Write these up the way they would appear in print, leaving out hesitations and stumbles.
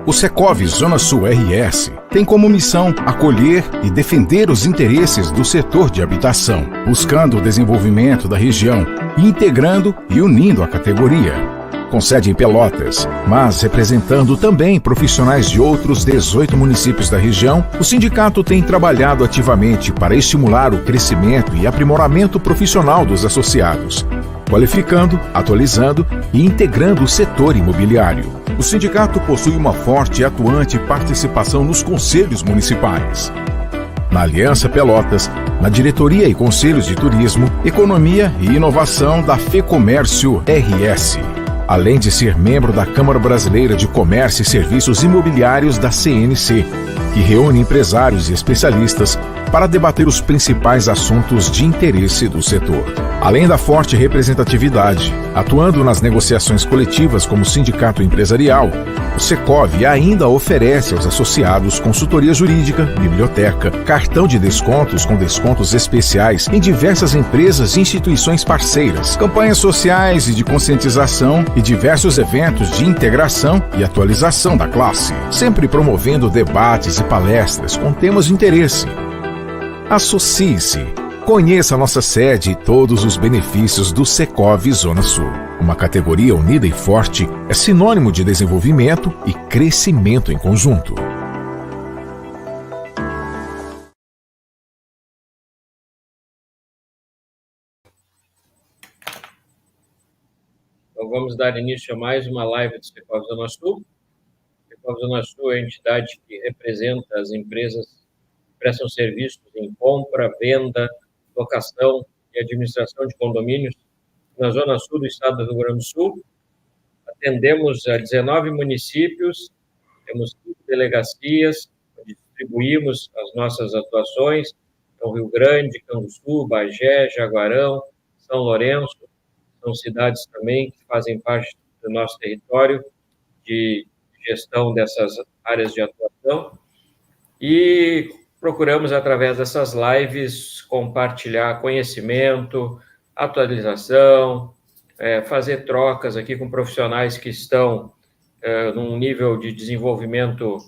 O Secov Zona Sul RS tem como missão acolher e defender os interesses do setor de habitação, buscando o desenvolvimento da região e integrando e unindo a categoria. Com sede em Pelotas, mas representando também profissionais de outros 18 municípios da região, o sindicato tem trabalhado ativamente para estimular o crescimento e aprimoramento profissional dos associados, qualificando, atualizando e integrando o setor imobiliário. O sindicato possui uma forte e atuante participação nos conselhos municipais. Na Aliança Pelotas, na diretoria e conselhos de turismo, economia e inovação da FEComércio RS. Além de ser membro da Câmara Brasileira de Comércio e Serviços Imobiliários da CNC, que reúne empresários e especialistas para debater os principais assuntos de interesse do setor. Além da forte representatividade, atuando nas negociações coletivas como sindicato empresarial, o Secov ainda oferece aos associados consultoria jurídica, biblioteca, cartão de descontos com descontos especiais em diversas empresas e instituições parceiras, campanhas sociais e de conscientização e diversos eventos de integração e atualização da classe, sempre promovendo debates e palestras com temas de interesse. Associe-se. Conheça a nossa sede e todos os benefícios do Secov Zona Sul. Uma categoria unida e forte é sinônimo de desenvolvimento e crescimento em conjunto. Então, vamos dar início a mais uma live do Secov Zona Sul. O Secov Zona Sul é a entidade que representa as empresas que prestam serviços em compra, venda, locação e administração de condomínios na Zona Sul do estado do Rio Grande do Sul. Atendemos a 19 municípios, temos 5 delegacias, distribuímos as nossas atuações, então Rio Grande, Canguçu, Bagé, Jaguarão, São Lourenço, são cidades também que fazem parte do nosso território de gestão dessas áreas de atuação. E procuramos, através dessas lives, compartilhar conhecimento, atualização, fazer trocas aqui com profissionais que estão num nível de desenvolvimento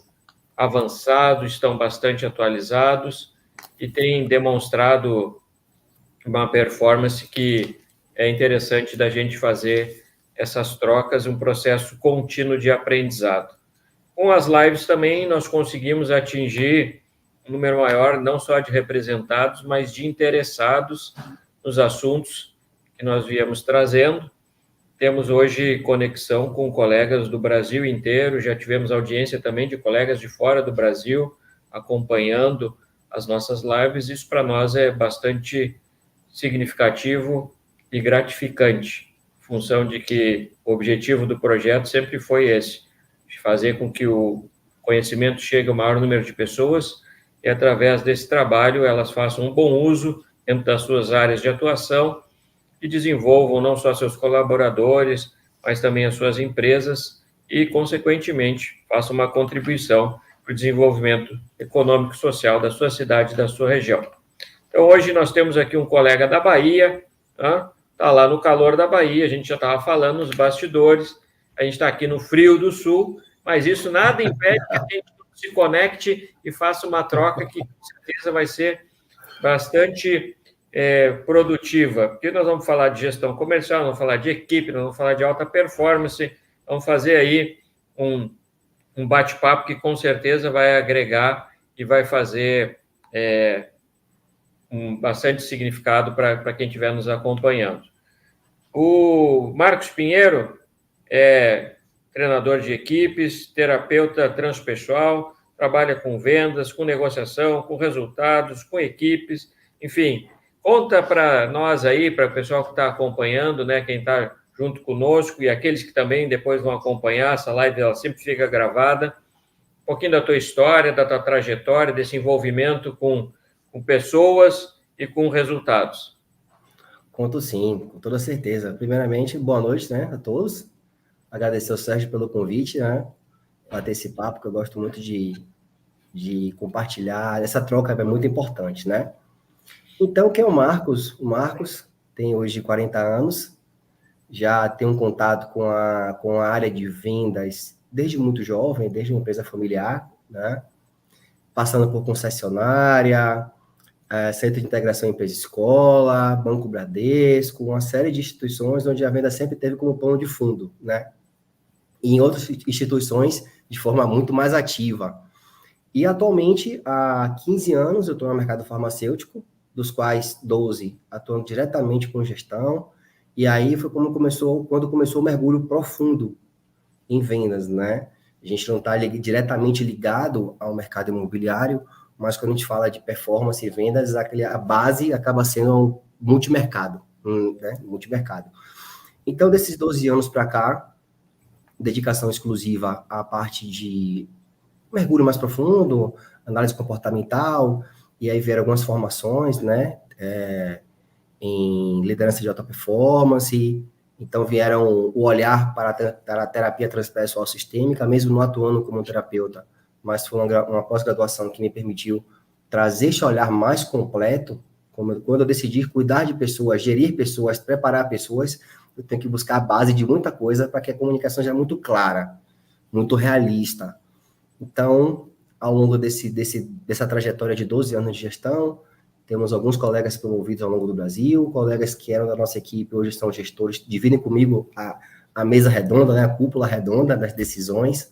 avançado, estão bastante atualizados e têm demonstrado uma performance que é interessante da gente fazer essas trocas, um processo contínuo de aprendizado. Com as lives também nós conseguimos atingir um número maior, não só de representados, mas de interessados nos assuntos que nós viemos trazendo. Temos hoje conexão com colegas do Brasil inteiro, já tivemos audiência também de colegas de fora do Brasil acompanhando as nossas lives. Isso para nós é bastante significativo e gratificante, em função de que o objetivo do projeto sempre foi esse, de fazer com que o conhecimento chegue ao maior número de pessoas e, através desse trabalho, elas façam um bom uso dentro das suas áreas de atuação e desenvolvam não só seus colaboradores, mas também as suas empresas e, consequentemente, façam uma contribuição para o desenvolvimento econômico e social da sua cidade e da sua região. Então, hoje nós temos aqui um colega da Bahia, está lá no calor da Bahia, a gente já estava falando nos bastidores, a gente está aqui no frio do sul, mas isso nada impede que a gente se conecte e faça uma troca que, com certeza, vai ser bastante produtiva, porque nós vamos falar de gestão comercial, vamos falar de equipe, nós vamos falar de alta performance, vamos fazer aí um bate-papo que, com certeza, vai agregar e vai fazer bastante significado para quem estiver nos acompanhando. O Marcos Pinheiro é treinador de equipes, terapeuta transpessoal, trabalha com vendas, com negociação, com resultados, com equipes, enfim. Conta para nós aí, para o pessoal que está acompanhando, né, quem está junto conosco e aqueles que também depois vão acompanhar, essa live ela sempre fica gravada, um pouquinho da tua história, da tua trajetória, desse envolvimento com pessoas e com resultados. Conto sim, com toda certeza. Primeiramente, boa noite, né, a todos. Agradecer ao Sérgio pelo convite, né, bater esse papo, que eu gosto muito de compartilhar. Essa troca é muito importante, né? Então, quem é o Marcos? O Marcos tem hoje 40 anos, já tem um contato com a área de vendas desde muito jovem, desde uma empresa familiar, né? Passando por concessionária, Centro de Integração Empresa-Escola, Banco Bradesco, uma série de instituições onde a venda sempre teve como pano de fundo, né? E em outras instituições de forma muito mais ativa. E atualmente, há 15 anos, eu estou no mercado farmacêutico, dos quais 12 atuando diretamente com gestão, e aí foi quando começou o mergulho profundo em vendas, né? A gente não está diretamente ligado ao mercado imobiliário, mas quando a gente fala de performance e vendas, a base acaba sendo um multimercado, né? Multimercado. Então, desses 12 anos para cá, dedicação exclusiva à parte de mergulho mais profundo, análise comportamental, e aí vieram algumas formações, né? Em liderança de alta performance. Então, vieram o olhar para a terapia transpessoal sistêmica, mesmo não atuando como terapeuta, mas foi uma pós-graduação que me permitiu trazer esse olhar mais completo. Quando eu decidi cuidar de pessoas, gerir pessoas, preparar pessoas, eu tenho que buscar a base de muita coisa para que a comunicação seja muito clara, muito realista. Então, ao longo dessa trajetória de 12 anos de gestão, temos alguns colegas promovidos ao longo do Brasil, colegas que eram da nossa equipe, hoje são gestores, dividem comigo a mesa redonda, né, a cúpula redonda das decisões.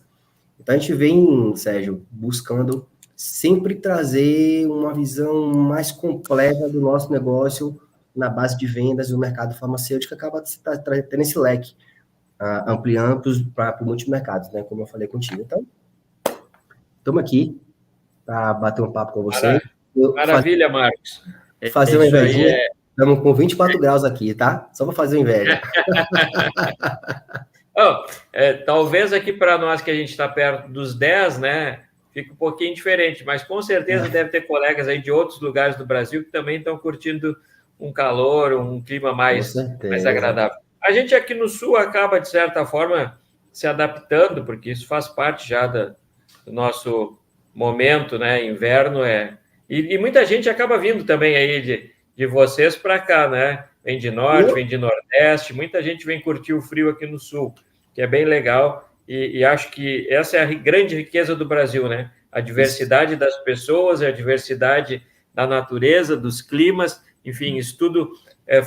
Então, a gente vem, Sérgio, buscando sempre trazer uma visão mais completa do nosso negócio na base de vendas do mercado farmacêutico, que acaba tendo esse leque, ampliando para multimercados, né, como eu falei contigo. Então, estamos aqui para bater um papo com você. Maravilha, Marcos. Fazer uma invejinha. Estamos com 24 graus aqui, tá? Só para fazer uma inveja. Talvez aqui para nós que a gente está perto dos 10, né, fica um pouquinho diferente, mas com certeza deve ter colegas aí de outros lugares do Brasil que também estão curtindo um calor, um clima mais agradável. A gente aqui no Sul acaba, de certa forma, se adaptando, porque isso faz parte já do nosso momento, né? Inverno E muita gente acaba vindo também aí de vocês para cá, né? Vem de Norte, vem de Nordeste, muita gente vem curtir o frio aqui no Sul, que é bem legal, e acho que essa é a grande riqueza do Brasil, né? A diversidade das pessoas, a diversidade da natureza, dos climas, enfim, isso tudo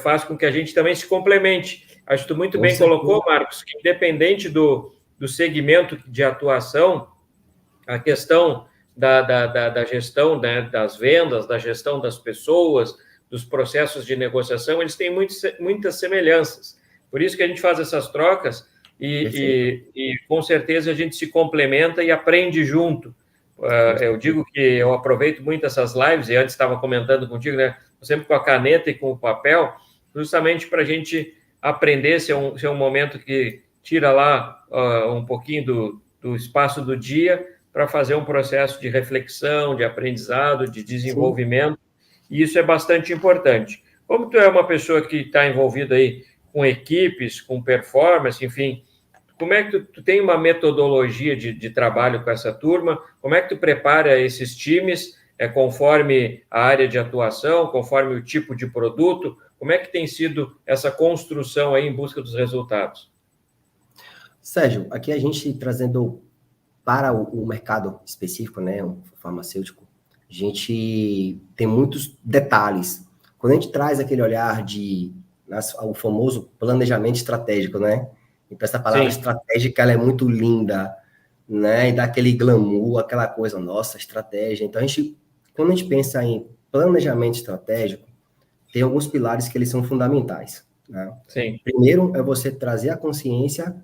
faz com que a gente também se complemente. Acho que tu muito bem colocou, Marcos, que independente do segmento de atuação, a questão da gestão, né, das vendas, da gestão das pessoas, dos processos de negociação, eles têm muitas semelhanças. Por isso que a gente faz essas trocas e com certeza a gente se complementa e aprende junto. Eu digo que eu aproveito muito essas lives, e antes estava comentando contigo, né, sempre com a caneta e com o papel, justamente para a gente aprender, se é um momento que tira lá um pouquinho do espaço do dia, para fazer um processo de reflexão, de aprendizado, de desenvolvimento, e isso é bastante importante. Como tu é uma pessoa que está envolvida aí com equipes, com performance, enfim, como é que tu tem uma metodologia de trabalho com essa turma? Como é que tu prepara esses times, conforme a área de atuação, conforme o tipo de produto? Como é que tem sido essa construção aí em busca dos resultados? Sérgio, aqui a gente trazendo para o mercado específico, né, o farmacêutico, a gente tem muitos detalhes. Quando a gente traz aquele olhar o famoso planejamento estratégico, né? Então, essa palavra estratégica, ela é muito linda, né? E dá aquele glamour, aquela coisa, nossa, estratégia. Então, quando a gente pensa em planejamento estratégico, tem alguns pilares que eles são fundamentais, né? Sim. Primeiro, é você trazer a consciência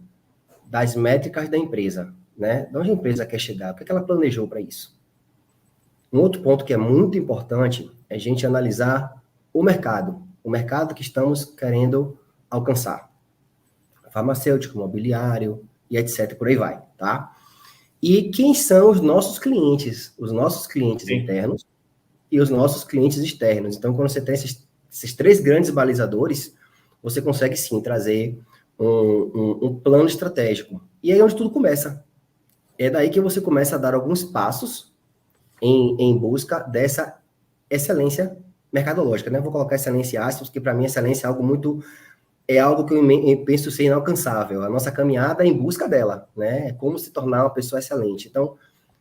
das métricas da empresa, né? De onde a empresa quer chegar, o que ela planejou para isso. Um outro ponto que é muito importante é a gente analisar o mercado que estamos querendo alcançar. Farmacêutico, imobiliário e etc, por aí vai, tá? E quem são os nossos clientes internos e os nossos clientes externos. Então, quando você tem esses três grandes balizadores, você consegue sim trazer um plano estratégico. E aí é onde tudo começa. É daí que você começa a dar alguns passos em busca dessa excelência mercadológica, né? Vou colocar excelência em aspas, porque para mim excelência é algo muito é algo que eu penso ser inalcançável. A nossa caminhada é em busca dela, né? É como se tornar uma pessoa excelente. Então,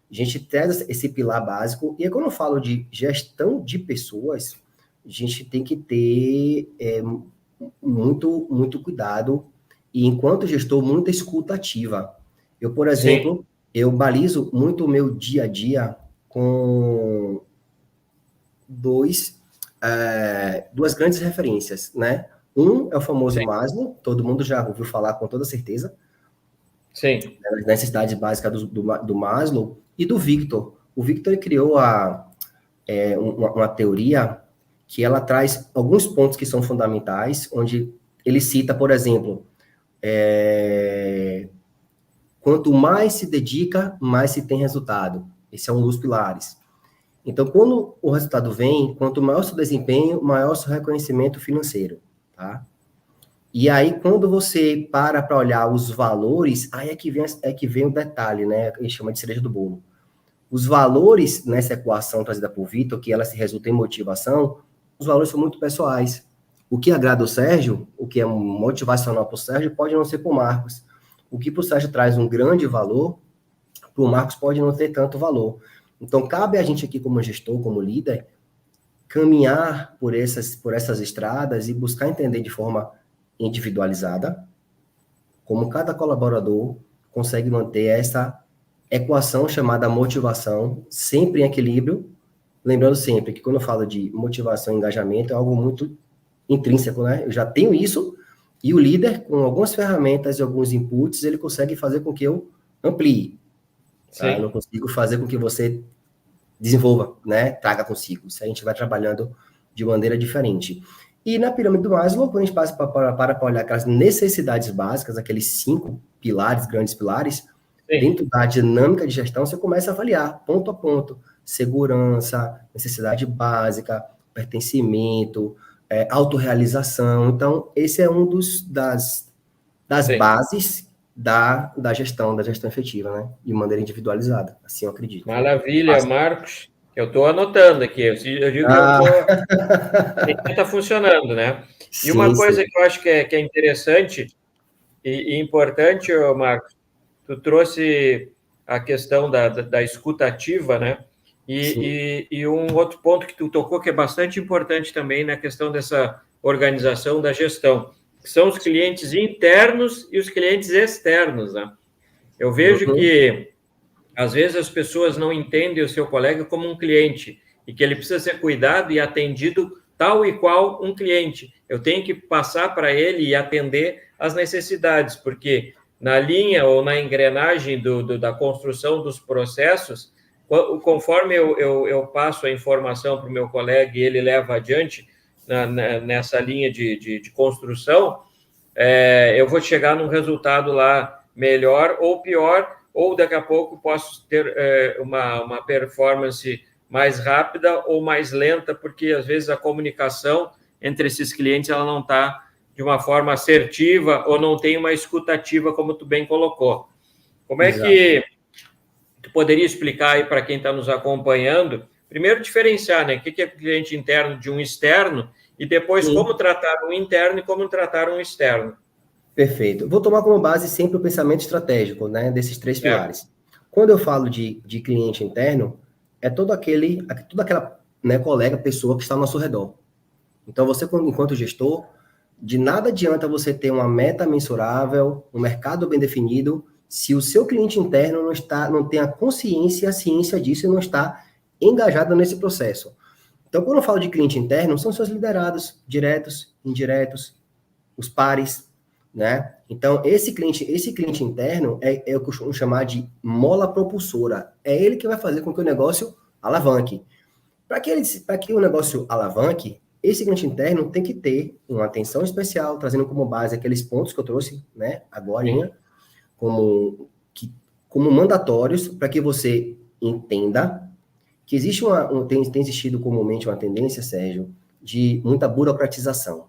a gente traz esse pilar básico, e quando eu falo de gestão de pessoas, a gente tem que ter muito cuidado, e enquanto gestor, muita escuta ativa. Eu, por exemplo, Sim. eu balizo muito o meu dia a dia com duas grandes referências, né? Um é o famoso Sim. Maslow, todo mundo já ouviu falar com toda certeza, Sim. das necessidades básicas do Maslow, e do Victor. O Victor ele criou uma teoria que ela traz alguns pontos que são fundamentais, onde ele cita, por exemplo, quanto mais se dedica, mais se tem resultado. Esse é um dos pilares. Então, quando o resultado vem, quanto maior o seu desempenho, maior o seu reconhecimento financeiro, tá? E aí, quando você para olhar os valores, aí é que vem o detalhe, né? A gente chama de cereja do bolo. Os valores nessa equação trazida por Vitor, que ela se resulta em motivação, os valores são muito pessoais. O que agrada o Sérgio, o que é motivacional para o Sérgio, pode não ser para o Marcos. O que para o Sérgio traz um grande valor, para o Marcos pode não ter tanto valor. Então, cabe a gente aqui, como gestor, como líder, caminhar por essas estradas e buscar entender de forma individualizada como cada colaborador consegue manter essa equação chamada motivação sempre em equilíbrio. Lembrando sempre que quando eu falo de motivação e engajamento, é algo muito intrínseco, né? Eu já tenho isso, e o líder, com algumas ferramentas e alguns inputs, ele consegue fazer com que eu amplie. Tá? Eu não consigo fazer com que você desenvolva, né? Traga consigo. Isso a gente vai trabalhando de maneira diferente. E na pirâmide do Maslow, quando a gente passa para olhar aquelas necessidades básicas, aqueles 5 pilares, grandes pilares, sim, dentro da dinâmica de gestão, você começa a avaliar ponto a ponto. Segurança, necessidade básica, pertencimento, autorrealização. Então, esse é um das bases da gestão efetiva, né? De maneira individualizada, assim eu acredito. Maravilha, Marcos. Eu estou anotando aqui. Eu digo que está funcionando, né? E uma coisa que eu acho que é interessante e importante, Marcos, tu trouxe a questão da escuta ativa, né? E um outro ponto que tu tocou que é bastante importante também na questão dessa organização da gestão, que são os clientes internos e os clientes externos, né? Eu vejo que, às vezes, as pessoas não entendem o seu colega como um cliente e que ele precisa ser cuidado e atendido tal e qual um cliente. Eu tenho que passar para ele e atender as necessidades, porque na linha ou na engrenagem da construção dos processos, conforme eu passo a informação para o meu colega e ele leva adiante nessa linha de construção, eu vou chegar num resultado lá melhor ou pior, ou daqui a pouco posso ter uma performance mais rápida ou mais lenta, porque às vezes a comunicação entre esses clientes ela não está de uma forma assertiva ou não tem uma escutativa, como tu bem colocou. Como é que tu poderia explicar aí para quem está nos acompanhando, primeiro diferenciar, né, o que é cliente interno de um externo e depois como tratar um interno e como tratar um externo? Perfeito. Vou tomar como base sempre o pensamento estratégico, né, desses 3 pilares. Quando eu falo de cliente interno, é toda aquela, né, colega, pessoa que está ao nosso redor. Então, você, enquanto gestor, de nada adianta você ter uma meta mensurável, um mercado bem definido, se o seu cliente interno não tem a consciência e a ciência disso e não está engajado nesse processo. Então, quando eu falo de cliente interno, são seus liderados, diretos, indiretos, os pares, né? Então, esse cliente interno é o que eu costumo chamar de mola propulsora. É ele que vai fazer com que o negócio alavanque. Para que o negócio alavanque, esse cliente interno tem que ter uma atenção especial, trazendo como base aqueles pontos que eu trouxe, né, agora, como mandatórios, para que você entenda que existe tem existido comumente uma tendência, Sérgio, de muita burocratização,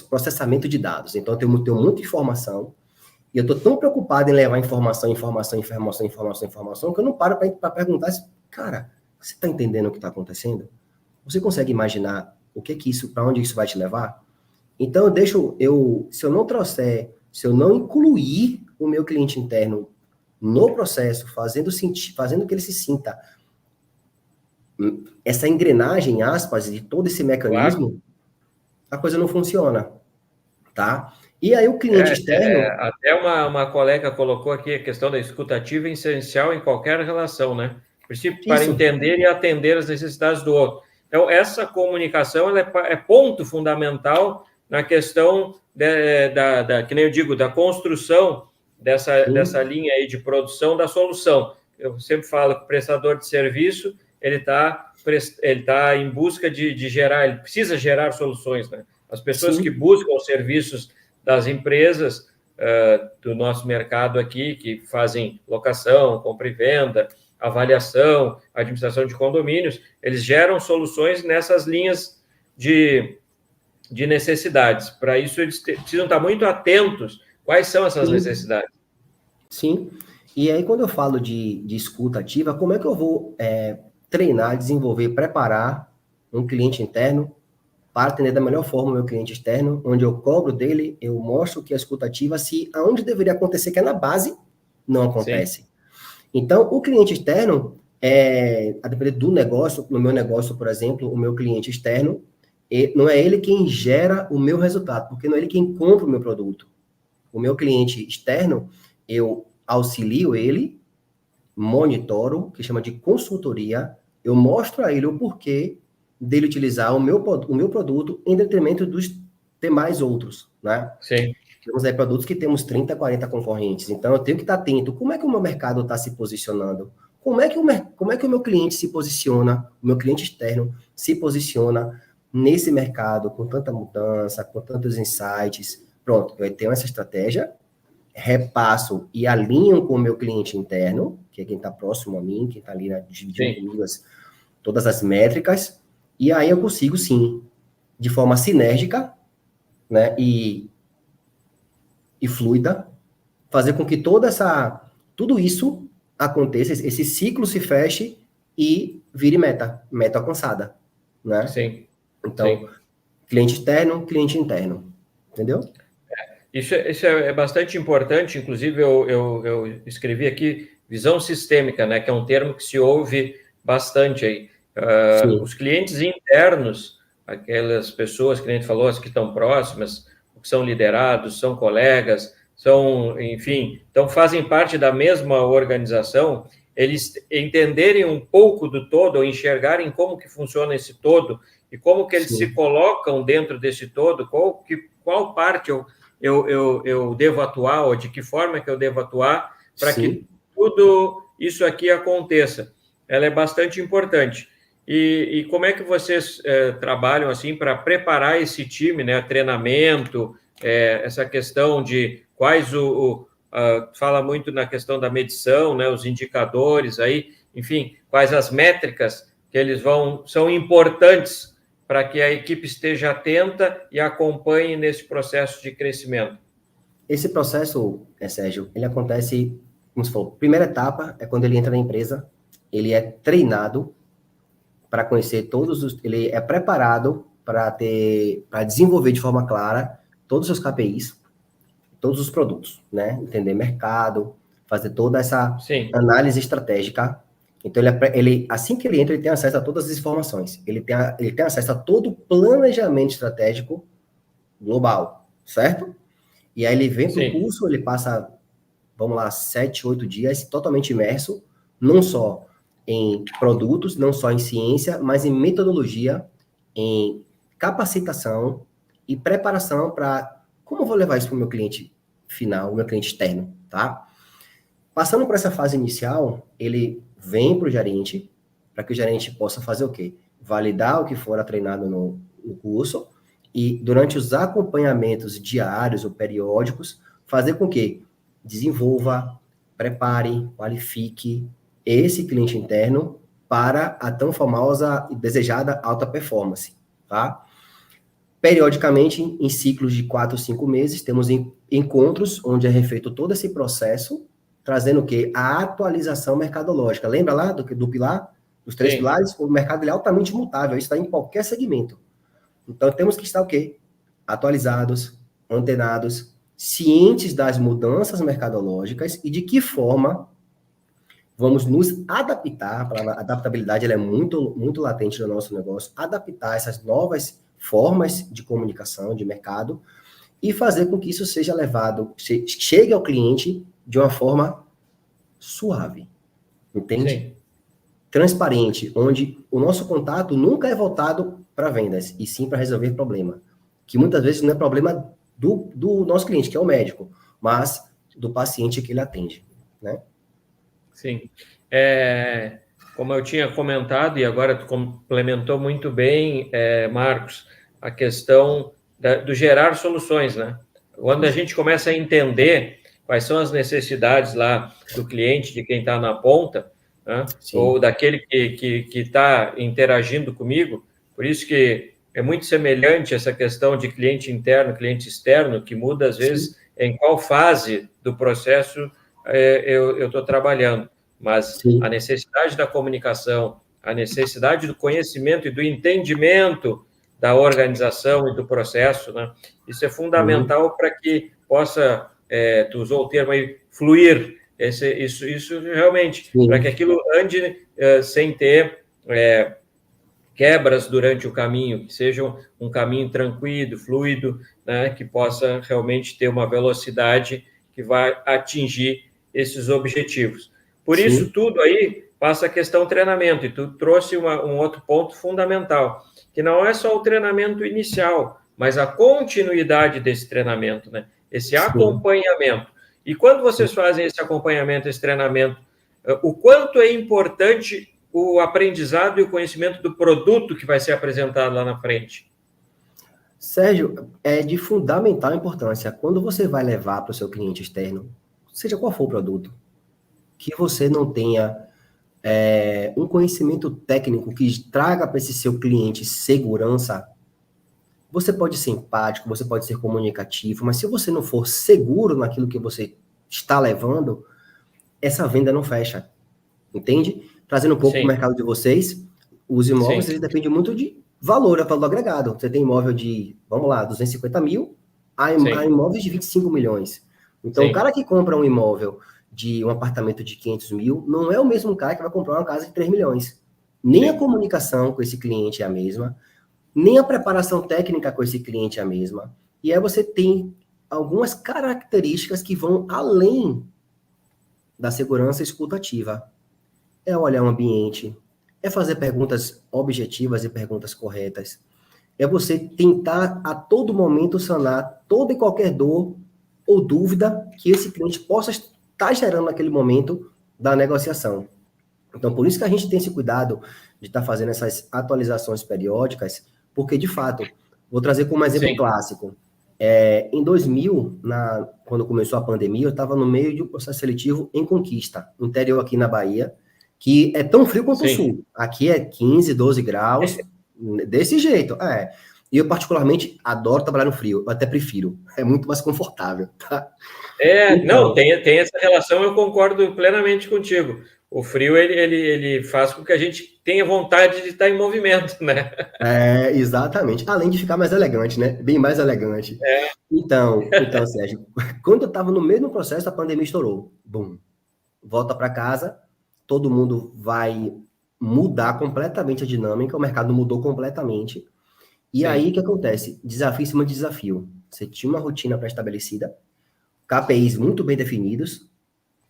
processamento de dados. Então, eu tenho muita informação, e eu estou tão preocupado em levar informação, que eu não paro para perguntar, cara, você está entendendo o que está acontecendo? Você consegue imaginar para onde isso vai te levar? Então, se eu não incluir o meu cliente interno no processo, fazendo que ele se sinta essa engrenagem, aspas, de todo esse mecanismo, claro, a coisa não funciona, tá? E aí o cliente externo... Até uma colega colocou aqui a questão da escutativa essencial em qualquer relação, né? Para entender e atender as necessidades do outro. Então, essa comunicação ela é ponto fundamental na questão que nem eu digo, da construção dessa linha aí de produção da solução. Eu sempre falo que o prestador de serviço, ele tá em busca de gerar, ele precisa gerar soluções, né? As pessoas que buscam os serviços das empresas do nosso mercado aqui, que fazem locação, compra e venda, avaliação, administração de condomínios, eles geram soluções nessas linhas de necessidades. Para isso, eles precisam estar muito atentos quais são essas necessidades. Sim. E aí, quando eu falo de escuta ativa, como é que eu vou treinar, desenvolver, preparar um cliente interno para atender da melhor forma o meu cliente externo, onde eu cobro dele, eu mostro que a escuta ativa, se aonde deveria acontecer, que é na base, não acontece. Sim. Então, o cliente externo, a depender do negócio, no meu negócio, por exemplo, o meu cliente externo, não é ele quem gera o meu resultado, porque não é ele quem compra o meu produto. O meu cliente externo, eu auxilio ele, monitoro, que chama de consultoria, eu mostro a ele o porquê dele utilizar o meu produto em detrimento dos demais outros, né? Sim. Temos aí produtos que temos 30, 40 concorrentes, então eu tenho que estar atento. Como é que o meu mercado está se posicionando? Como é que o meu cliente se posiciona, o meu cliente externo se posiciona nesse mercado com tanta mudança, com tantos insights? Pronto, eu tenho essa estratégia, repasso e alinho com o meu cliente interno, que é quem está próximo a mim, quem está ali dividindo comigo todas as métricas, e aí eu consigo, sim, de forma sinérgica, né, e fluida, fazer com que tudo isso aconteça, esse ciclo se feche e vire meta alcançada, né? Sim. Então, sim. Cliente externo, cliente interno, entendeu? Isso é bastante importante, inclusive eu escrevi aqui visão sistêmica, né, que é um termo que se ouve bastante aí. Os clientes internos, aquelas pessoas que a gente falou, as que estão próximas, que são liderados, são colegas, enfim, então fazem parte da mesma organização, eles entenderem um pouco do todo, ou enxergarem como que funciona esse todo, e como que eles se colocam dentro desse todo, qual parte eu devo atuar, ou de que forma que eu devo atuar, para que tudo isso aqui aconteça. Ela é bastante importante. E como é que vocês trabalham assim para preparar esse time, né? Treinamento, essa questão de quais fala muito na questão da medição, né? Os indicadores aí, enfim, quais as métricas que são importantes para que a equipe esteja atenta e acompanhe nesse processo de crescimento. Esse processo, Sérgio, ele acontece, como você falou, primeira etapa é quando ele entra na empresa, ele é treinado para conhecer ele é preparado para desenvolver de forma clara todos os seus KPIs, todos os produtos, né? Entender mercado, fazer toda essa análise estratégica. Então, assim que ele entra, ele tem acesso a todas as informações. Ele tem acesso a todo o planejamento estratégico global, certo? E aí ele vem para o curso, ele passa, vamos lá, 7, 8 dias totalmente imerso, não só em produtos, não só em ciência, mas em metodologia, em capacitação e preparação para como eu vou levar isso para o meu cliente final, o meu cliente externo, tá? Passando por essa fase inicial, ele vem para o gerente, para que o gerente possa fazer o quê? Validar o que fora treinado no curso e, durante os acompanhamentos diários ou periódicos, fazer com que desenvolva, prepare, qualifique esse cliente interno para a tão famosa e desejada alta performance, tá? Periodicamente, em ciclos de 4 ou 5 meses, temos encontros onde é refeito todo esse processo, trazendo o quê? A atualização mercadológica. Lembra lá do pilar? Dos 3 pilares? O mercado é altamente mutável, isso está em qualquer segmento. Então, temos que estar o quê? Atualizados, antenados, cientes das mudanças mercadológicas e de que forma vamos nos adaptar. A palavra adaptabilidade ela é muito, muito latente no nosso negócio, adaptar essas novas formas de comunicação, de mercado, e fazer com que isso seja levado, chegue ao cliente de uma forma suave, entende? Sim. Transparente, onde o nosso contato nunca é voltado para vendas, e sim para resolver problema, que muitas vezes não é problema do nosso cliente, que é o médico, mas do paciente que ele atende, né? Sim. Como eu tinha comentado, e agora tu complementou muito bem, Marcos, a questão do gerar soluções, né? Quando a gente começa a entender quais são as necessidades lá do cliente, de quem está na ponta, né? Ou daquele que está interagindo comigo, por isso que é muito semelhante essa questão de cliente interno, cliente externo, que muda às vezes em qual fase do processo eu estou trabalhando, mas a necessidade da comunicação, a necessidade do conhecimento e do entendimento da organização e do processo, né? Isso é fundamental para que possa, tu usou o termo aí, fluir, isso realmente, para que aquilo ande sem ter quebras durante o caminho, que seja um caminho tranquilo, fluido, né? Que possa realmente ter uma velocidade que vai atingir esses objetivos. Por isso, tudo aí passa a questão treinamento, e tu trouxe um outro ponto fundamental, que não é só o treinamento inicial, mas a continuidade desse treinamento, né? Esse acompanhamento. E quando vocês fazem esse acompanhamento, esse treinamento, o quanto é importante o aprendizado e o conhecimento do produto que vai ser apresentado lá na frente? Sérgio, é de fundamental importância. Quando você vai levar para o seu cliente externo, seja qual for o produto, que você não tenha um conhecimento técnico que traga para esse seu cliente segurança. Você pode ser empático, você pode ser comunicativo, mas se você não for seguro naquilo que você está levando, essa venda não fecha, entende? Trazendo um pouco para o mercado de vocês, os imóveis, eles dependem muito de valor agregado. Você tem imóvel de, vamos lá, 250 mil, a imóveis de 25 milhões. Então, o cara que compra um imóvel de um apartamento de 500 mil, não é o mesmo cara que vai comprar uma casa de 3 milhões. Nem a comunicação com esse cliente é a mesma, nem a preparação técnica com esse cliente é a mesma. E aí você tem algumas características que vão além da segurança escutativa. É olhar o ambiente, é fazer perguntas objetivas e perguntas corretas. É você tentar a todo momento sanar toda e qualquer dor ou dúvida que esse cliente possa estar gerando naquele momento da negociação. Então, por isso que a gente tem esse cuidado de estar fazendo essas atualizações periódicas, porque, de fato, vou trazer como exemplo clássico. Em 2000, quando começou a pandemia, eu estava no meio de um processo seletivo em Conquista, interior aqui na Bahia, que é tão frio quanto o sul. Aqui é 15, 12 graus, desse jeito. E eu, particularmente, adoro trabalhar no frio. Eu até prefiro. É muito mais confortável, tá? Não, tem essa relação, eu concordo plenamente contigo. O frio, ele faz com que a gente tenha vontade de estar em movimento, né? Exatamente. Além de ficar mais elegante, né? Bem mais elegante. Então, Sérgio, quando eu estava no mesmo processo, a pandemia estourou. Bum. Volta para casa, todo mundo vai mudar completamente a dinâmica, o mercado mudou completamente. E aí, o que acontece? Desafio em cima de desafio. Você tinha uma rotina pré-estabelecida, KPIs muito bem definidos,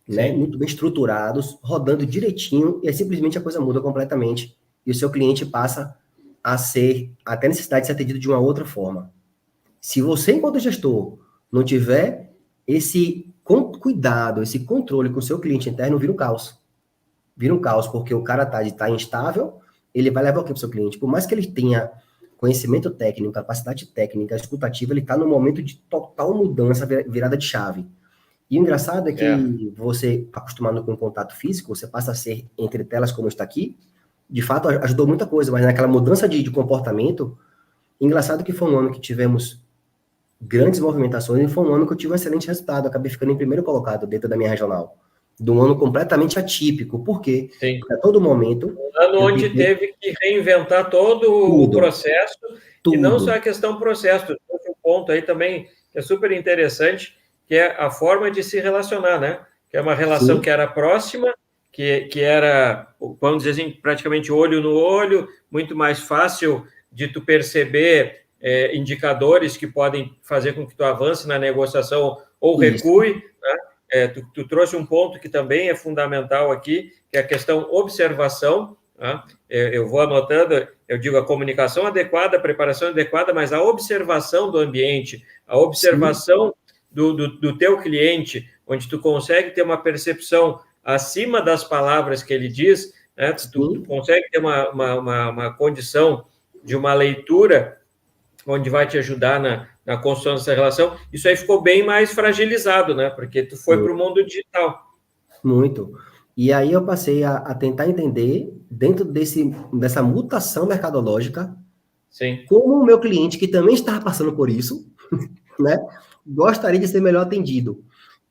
né? Muito bem estruturados, rodando direitinho, e aí simplesmente a coisa muda completamente, e o seu cliente passa a ter necessidade de ser atendido de uma outra forma. Se você, enquanto gestor, não tiver esse cuidado, esse controle com o seu cliente interno, vira um caos. Vira um caos, porque o cara tá instável, ele vai levar o quê para o seu cliente? Por mais que ele tenha conhecimento técnico, capacidade técnica, escutativa, ele está no momento de total mudança, virada de chave. E o engraçado é que você, acostumado com o contato físico, você passa a ser entre telas como está aqui, de fato ajudou muita coisa, mas naquela mudança de comportamento, engraçado que foi um ano que tivemos grandes movimentações e foi um ano que eu tive um excelente resultado, acabei ficando em primeiro colocado dentro da minha regional. de um ano completamente atípico. Por quê? Sim. Porque a todo momento... Um ano onde teve que reinventar todo o processo, e não só a questão processo, um ponto aí também que é super interessante, que é a forma de se relacionar, né? Que é uma relação que era próxima, que era, vamos dizer assim, praticamente olho no olho, muito mais fácil de tu perceber indicadores que podem fazer com que tu avance na negociação ou recue, né? Tu trouxe um ponto que também é fundamental aqui, que é a questão observação, né? Eu vou anotando, eu digo a comunicação adequada, a preparação adequada, mas a observação do ambiente, a observação do teu cliente, onde tu consegue ter uma percepção acima das palavras que ele diz, né? Tu consegue ter uma condição de uma leitura onde vai te ajudar na construção dessa relação. Isso aí ficou bem mais fragilizado, né? Porque tu foi para o mundo digital. Muito. E aí eu passei a tentar entender, dentro dessa mutação mercadológica, como o meu cliente, que também estava passando por isso, né, gostaria de ser melhor atendido.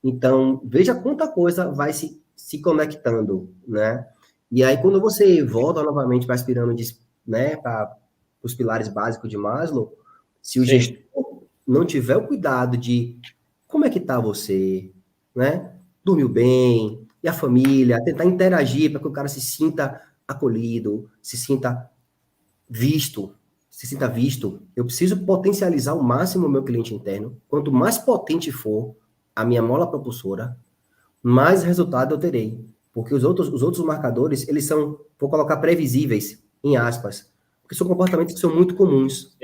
Então, veja quanta coisa vai se conectando, né? E aí, quando você volta novamente para as pirâmides, né, para os pilares básicos de Maslow, se o gestor não tiver o cuidado de como é que está você, né? Dormiu bem, e a família, tentar interagir para que o cara se sinta acolhido, se sinta visto. Eu preciso potencializar ao máximo o meu cliente interno. Quanto mais potente for a minha mola propulsora, mais resultado eu terei. Porque os outros marcadores, eles são, vou colocar previsíveis, em aspas, porque são comportamentos que são muito comuns.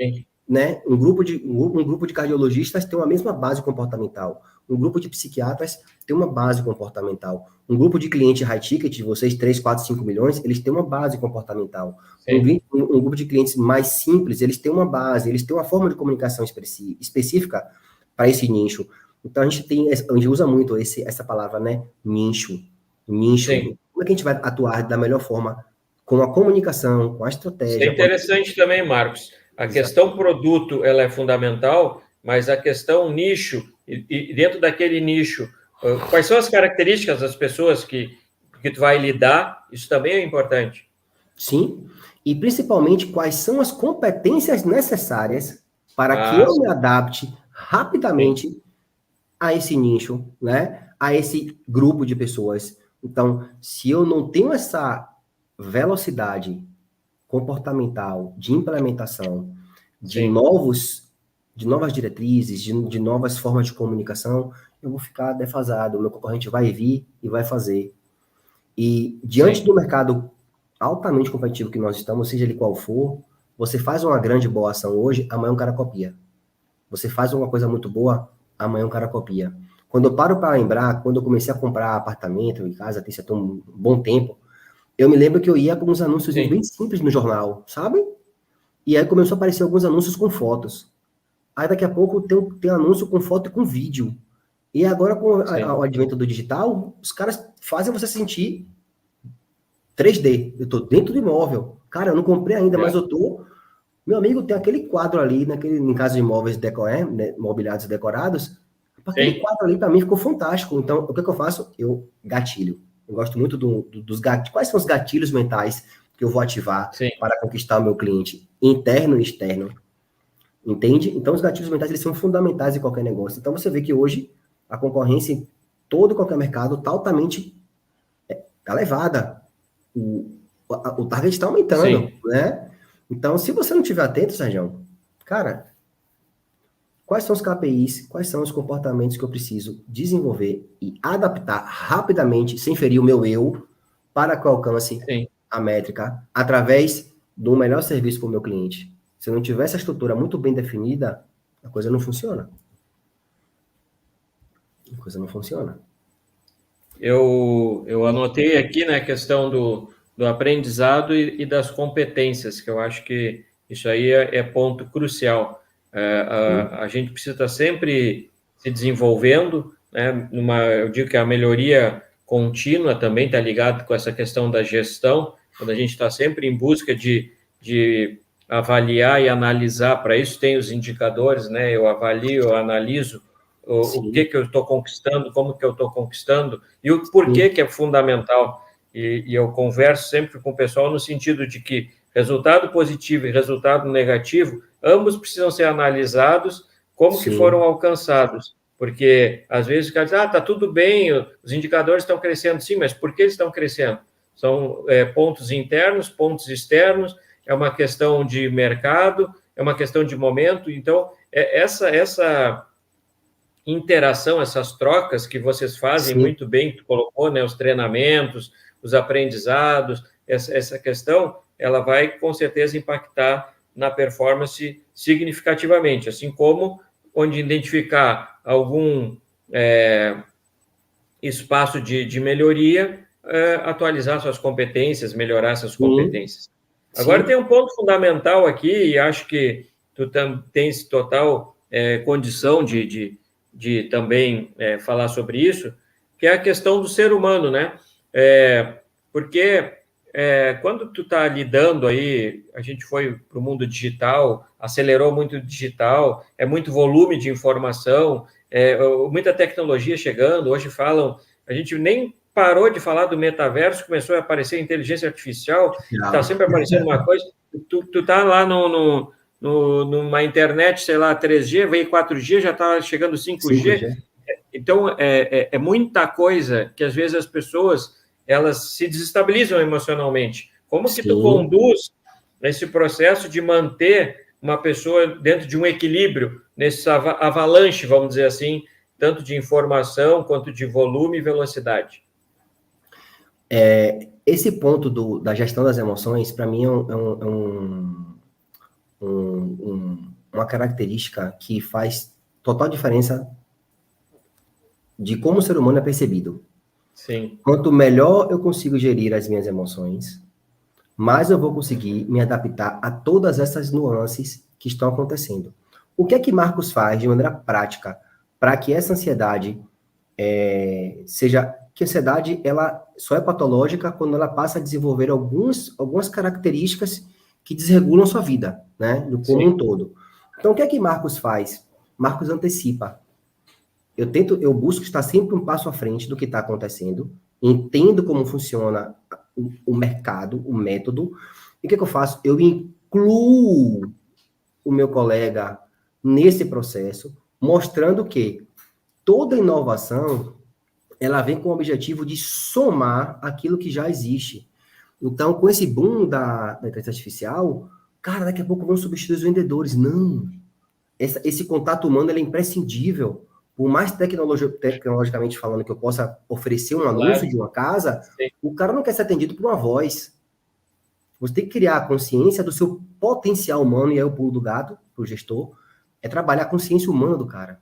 Né? Um grupo de cardiologistas tem uma mesma base comportamental. Um grupo de psiquiatras tem uma base comportamental. Um grupo de clientes high ticket, de vocês, 3, 4, 5 milhões, eles têm uma base comportamental. Um grupo de clientes mais simples, eles têm uma base, eles têm uma forma de comunicação específica para esse nicho. Então, a gente usa muito essa palavra, né? Nicho. Sim. Como é que a gente vai atuar da melhor forma com a comunicação, com a estratégia? Isso é interessante também, Marcos. A questão produto, ela é fundamental, mas a questão nicho, e dentro daquele nicho, quais são as características das pessoas que tu vai lidar, isso também é importante. Sim, e principalmente quais são as competências necessárias para que eu me adapte rapidamente a esse nicho, né? A esse grupo de pessoas. Então, se eu não tenho essa velocidade comportamental, de implementação, de novas diretrizes, de novas formas de comunicação, eu vou ficar defasado. O meu concorrente vai vir e vai fazer. E diante do mercado altamente competitivo que nós estamos, seja ele qual for, você faz uma grande boa ação hoje, amanhã um cara copia. Você faz uma coisa muito boa, amanhã um cara copia. Quando eu paro para lembrar, quando eu comecei a comprar apartamento em casa, tem certo um bom tempo, eu me lembro que eu ia para uns anúncios bem simples no jornal, sabe? E aí começou a aparecer alguns anúncios com fotos. Aí daqui a pouco tem anúncio com foto e com vídeo. E agora com o advento do digital, os caras fazem você sentir 3D. Eu tô dentro do imóvel. Cara, eu não comprei ainda, mas eu tô... Meu amigo, tem aquele quadro ali, em casa de imóveis mobiliados decorados. Aquele quadro ali, para mim, ficou fantástico. Então, o que eu faço? Eu gatilho. Eu gosto muito dos gatilhos. Quais são os gatilhos mentais que eu vou ativar para conquistar o meu cliente? Interno e externo. Entende? Então, os gatilhos mentais, eles são fundamentais em qualquer negócio. Então, você vê que hoje, a concorrência em todo e qualquer mercado está altamente elevada. O target está aumentando, né? Então, se você não estiver atento, Sérgio, cara, quais são os KPIs, quais são os comportamentos que eu preciso desenvolver e adaptar rapidamente, sem ferir o meu eu, para que eu alcance a métrica através do melhor serviço para o meu cliente. Se eu não tiver essa estrutura muito bem definida, a coisa não funciona. A coisa não funciona. Eu anotei aqui, né, a questão do aprendizado e das competências, que eu acho que isso aí é ponto crucial. A gente precisa estar sempre se desenvolvendo, né, eu digo que a melhoria contínua também está ligado com essa questão da gestão, quando a gente está sempre em busca de avaliar e analisar, para isso tem os indicadores, né, eu avalio, eu analiso o que eu estou conquistando, como que eu estou conquistando, e o porquê que é fundamental. E eu converso sempre com o pessoal no sentido de que resultado positivo e resultado negativo, ambos precisam ser analisados como que foram alcançados. Porque, às vezes, o cara diz, está tudo bem, os indicadores estão crescendo. Sim, mas por que eles estão crescendo? São pontos internos, pontos externos, é uma questão de mercado, é uma questão de momento. Então, essa interação, essas trocas que vocês fazem muito bem, que tu colocou, né, os treinamentos, os aprendizados, essa questão, ela vai, com certeza, impactar na performance significativamente, assim como onde identificar algum espaço de melhoria, atualizar suas competências, melhorar essas competências. Agora, tem um ponto fundamental aqui, e acho que tu tens total condição de também falar sobre isso, que é a questão do ser humano, né? Porque quando tu está lidando aí, a gente foi para o mundo digital, acelerou muito o digital, é muito volume de informação, muita tecnologia chegando, hoje falam, a gente nem parou de falar do metaverso, começou a aparecer inteligência artificial, está sempre aparecendo uma coisa, tu está lá numa internet, sei lá, 3G, veio 4G, já está chegando 5G. Então, é muita coisa que, às vezes, as pessoas, elas se desestabilizam emocionalmente. Como que tu conduz nesse processo de manter uma pessoa dentro de um equilíbrio, nesse avalanche, vamos dizer assim, tanto de informação quanto de volume e velocidade? Esse ponto da gestão das emoções, para mim, é uma característica que faz total diferença de como o ser humano é percebido. Sim. Quanto melhor eu consigo gerir as minhas emoções, mais eu vou conseguir me adaptar a todas essas nuances que estão acontecendo. O que é que Marcos faz de maneira prática para que essa ansiedade seja... Que a ansiedade, ela só é patológica quando ela passa a desenvolver algumas características que desregulam sua vida, né? Como um todo. Então, o que é que Marcos faz? Marcos antecipa. Eu busco estar sempre um passo à frente do que está acontecendo, entendo como funciona o mercado, o método, e o que é que eu faço? Eu incluo o meu colega nesse processo, mostrando que toda inovação, ela vem com o objetivo de somar aquilo que já existe. Então, com esse boom da inteligência artificial, cara, daqui a pouco vão substituir os vendedores. Não. Esse contato humano, ele é imprescindível. Por mais tecnologicamente falando que eu possa oferecer um anúncio de uma casa, o cara não quer ser atendido por uma voz. Você tem que criar a consciência do seu potencial humano, e aí o pulo do gato, para o gestor, é trabalhar a consciência humana do cara.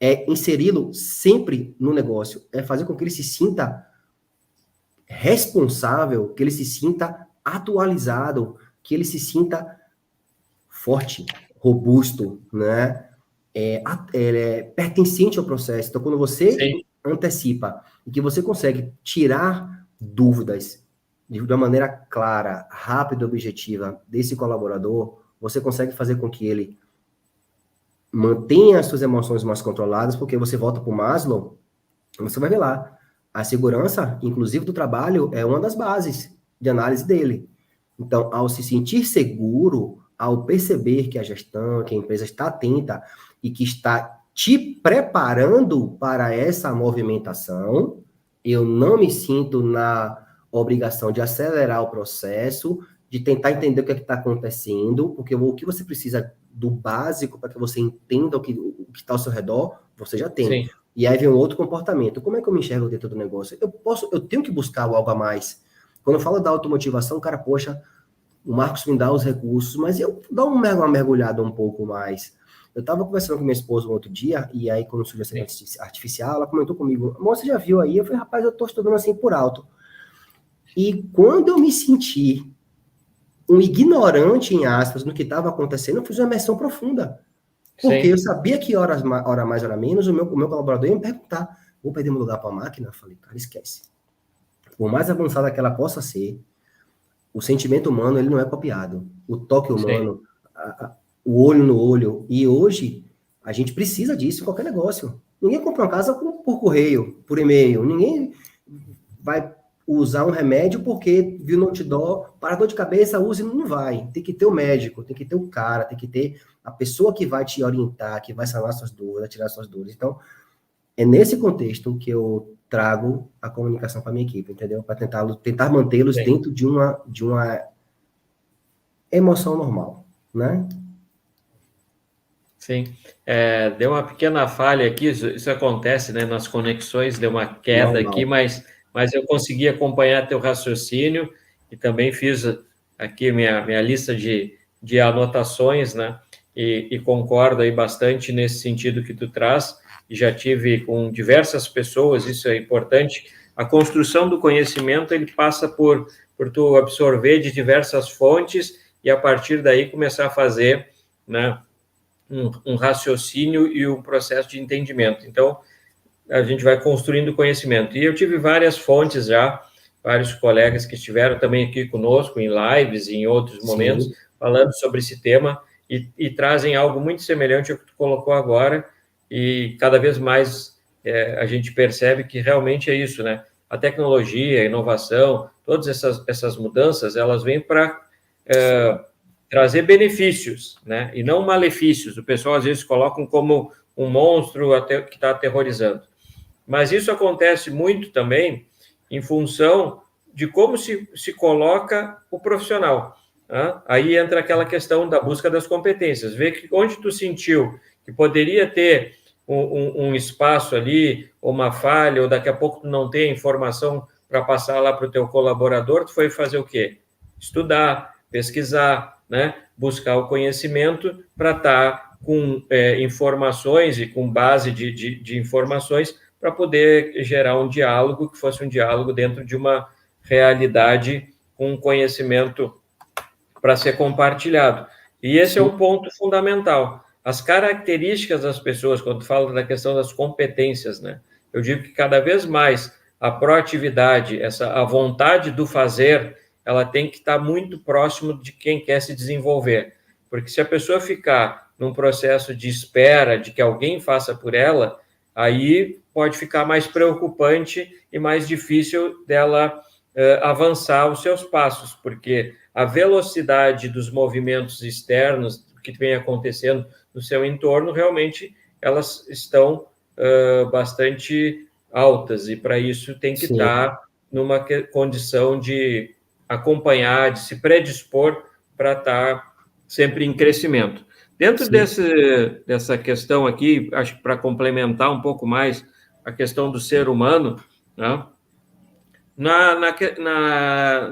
É inseri-lo sempre no negócio, é fazer com que ele se sinta responsável, que ele se sinta atualizado, que ele se sinta forte, robusto, né? Pertencente ao processo. Então, quando você antecipa e que você consegue tirar dúvidas de uma maneira clara, rápida e objetiva desse colaborador, você consegue fazer com que ele mantenha as suas emoções mais controladas, porque você volta para o Maslow, você vai ver lá, a segurança, inclusive do trabalho, é uma das bases de análise dele. Então, ao se sentir seguro, ao perceber que a gestão, que a empresa está atenta e que está te preparando para essa movimentação, eu não me sinto na obrigação de acelerar o processo, de tentar entender o que está acontecendo, porque o que você precisa do básico para que você entenda o que está ao seu redor, você já tem. E aí vem um outro comportamento. Como é que eu me enxergo dentro do negócio? Eu tenho que buscar algo a mais. Quando eu falo da automotivação, cara, poxa, o Marcos me dá os recursos, mas eu dou uma mergulhada um pouco mais. Eu estava conversando com minha esposa um outro dia, e aí quando surgiu a inteligência artificial, ela comentou comigo, você já viu aí? Eu falei, rapaz, eu estou estudando assim por alto. E quando eu me senti um ignorante, em aspas, no que estava acontecendo, eu fiz uma imersão profunda. Porque eu sabia que hora mais, hora menos, o meu colaborador ia me perguntar, vou perder meu lugar para a máquina? Eu falei, cara, esquece. Por mais avançada que ela possa ser, o sentimento humano, ele não é copiado. O toque humano, o olho no olho. E hoje, A gente precisa disso em qualquer negócio. Ninguém compra uma casa por correio, por e-mail. Ninguém vai usar um remédio porque viu no outdoor, para dor de cabeça, use, não vai. Tem que ter o médico, tem que ter o cara, tem que ter a pessoa que vai te orientar, que vai sanar suas dores, tirar suas dores. Então, é nesse contexto que eu trago a comunicação para minha equipe, entendeu? Para tentar mantê-los dentro de uma emoção normal, né? Sim. Deu uma pequena falha aqui, isso acontece, né? Nas conexões, deu uma queda Normal. aqui, mas eu consegui acompanhar teu raciocínio e também fiz aqui minha lista de anotações, né? E concordo aí bastante nesse sentido que tu traz, e já tive com diversas pessoas, isso é importante. A construção do conhecimento, ele passa por tu absorver de diversas fontes e, a partir daí, começar a fazer, né, um raciocínio e um processo de entendimento. Então, a gente vai construindo conhecimento. E eu tive várias fontes já, vários colegas que estiveram também aqui conosco, em lives, em outros momentos, falando sobre esse tema, e trazem algo muito semelhante ao que tu colocou agora, e cada vez mais a gente percebe que realmente é isso, né? A tecnologia, a inovação, todas essas mudanças, elas vêm para trazer benefícios, né? E não malefícios. O pessoal, às vezes, colocam como um monstro que está aterrorizando. Mas isso acontece muito também em função de como se coloca o profissional. Tá? Aí entra aquela questão da busca das competências. Vê que onde tu sentiu que poderia ter um espaço ali, ou uma falha, ou daqui a pouco tu não tem informação para passar lá para o teu colaborador, tu foi fazer o quê? Estudar, pesquisar, né? Buscar o conhecimento para estar com informações e com base de informações para poder gerar um diálogo que fosse um diálogo dentro de uma realidade com conhecimento para ser compartilhado. E esse é um ponto fundamental. As características das pessoas, quando falo da questão das competências, né? Eu digo que cada vez mais a proatividade, a vontade do fazer, ela tem que estar muito próximo de quem quer se desenvolver. Porque se a pessoa ficar num processo de espera, de que alguém faça por ela, aí pode ficar mais preocupante e mais difícil dela avançar os seus passos, porque a velocidade dos movimentos externos que vem acontecendo no seu entorno, realmente elas estão bastante altas, e para isso tem que estar numa condição de acompanhar, de se predispor para estar sempre em crescimento. Dentro dessa questão aqui, acho que para complementar um pouco mais a questão do ser humano, né?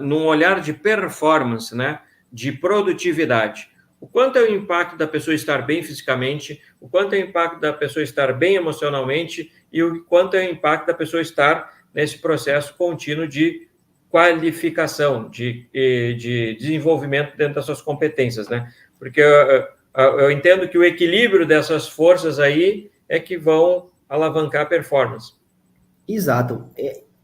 Num olhar de performance, né? De produtividade. O quanto é o impacto da pessoa estar bem fisicamente, o quanto é o impacto da pessoa estar bem emocionalmente e o quanto é o impacto da pessoa estar nesse processo contínuo de qualificação, de desenvolvimento dentro das suas competências, né? Porque eu entendo que o equilíbrio dessas forças aí é que vão alavancar a performance. Exato.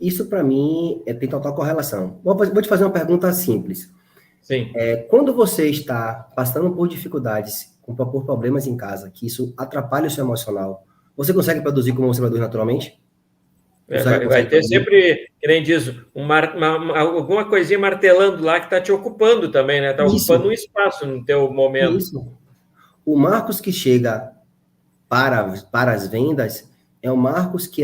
Isso, para mim, tem total correlação. Vou te fazer uma pergunta simples. Sim. Quando você está passando por dificuldades, por problemas em casa, que isso atrapalha o seu emocional, você consegue produzir como você produz naturalmente? Vai ter sempre, que nem diz, alguma coisinha martelando lá que está te ocupando também, né? Está ocupando um espaço no teu momento. Isso. O Marcos que chega para as vendas é um Marcos que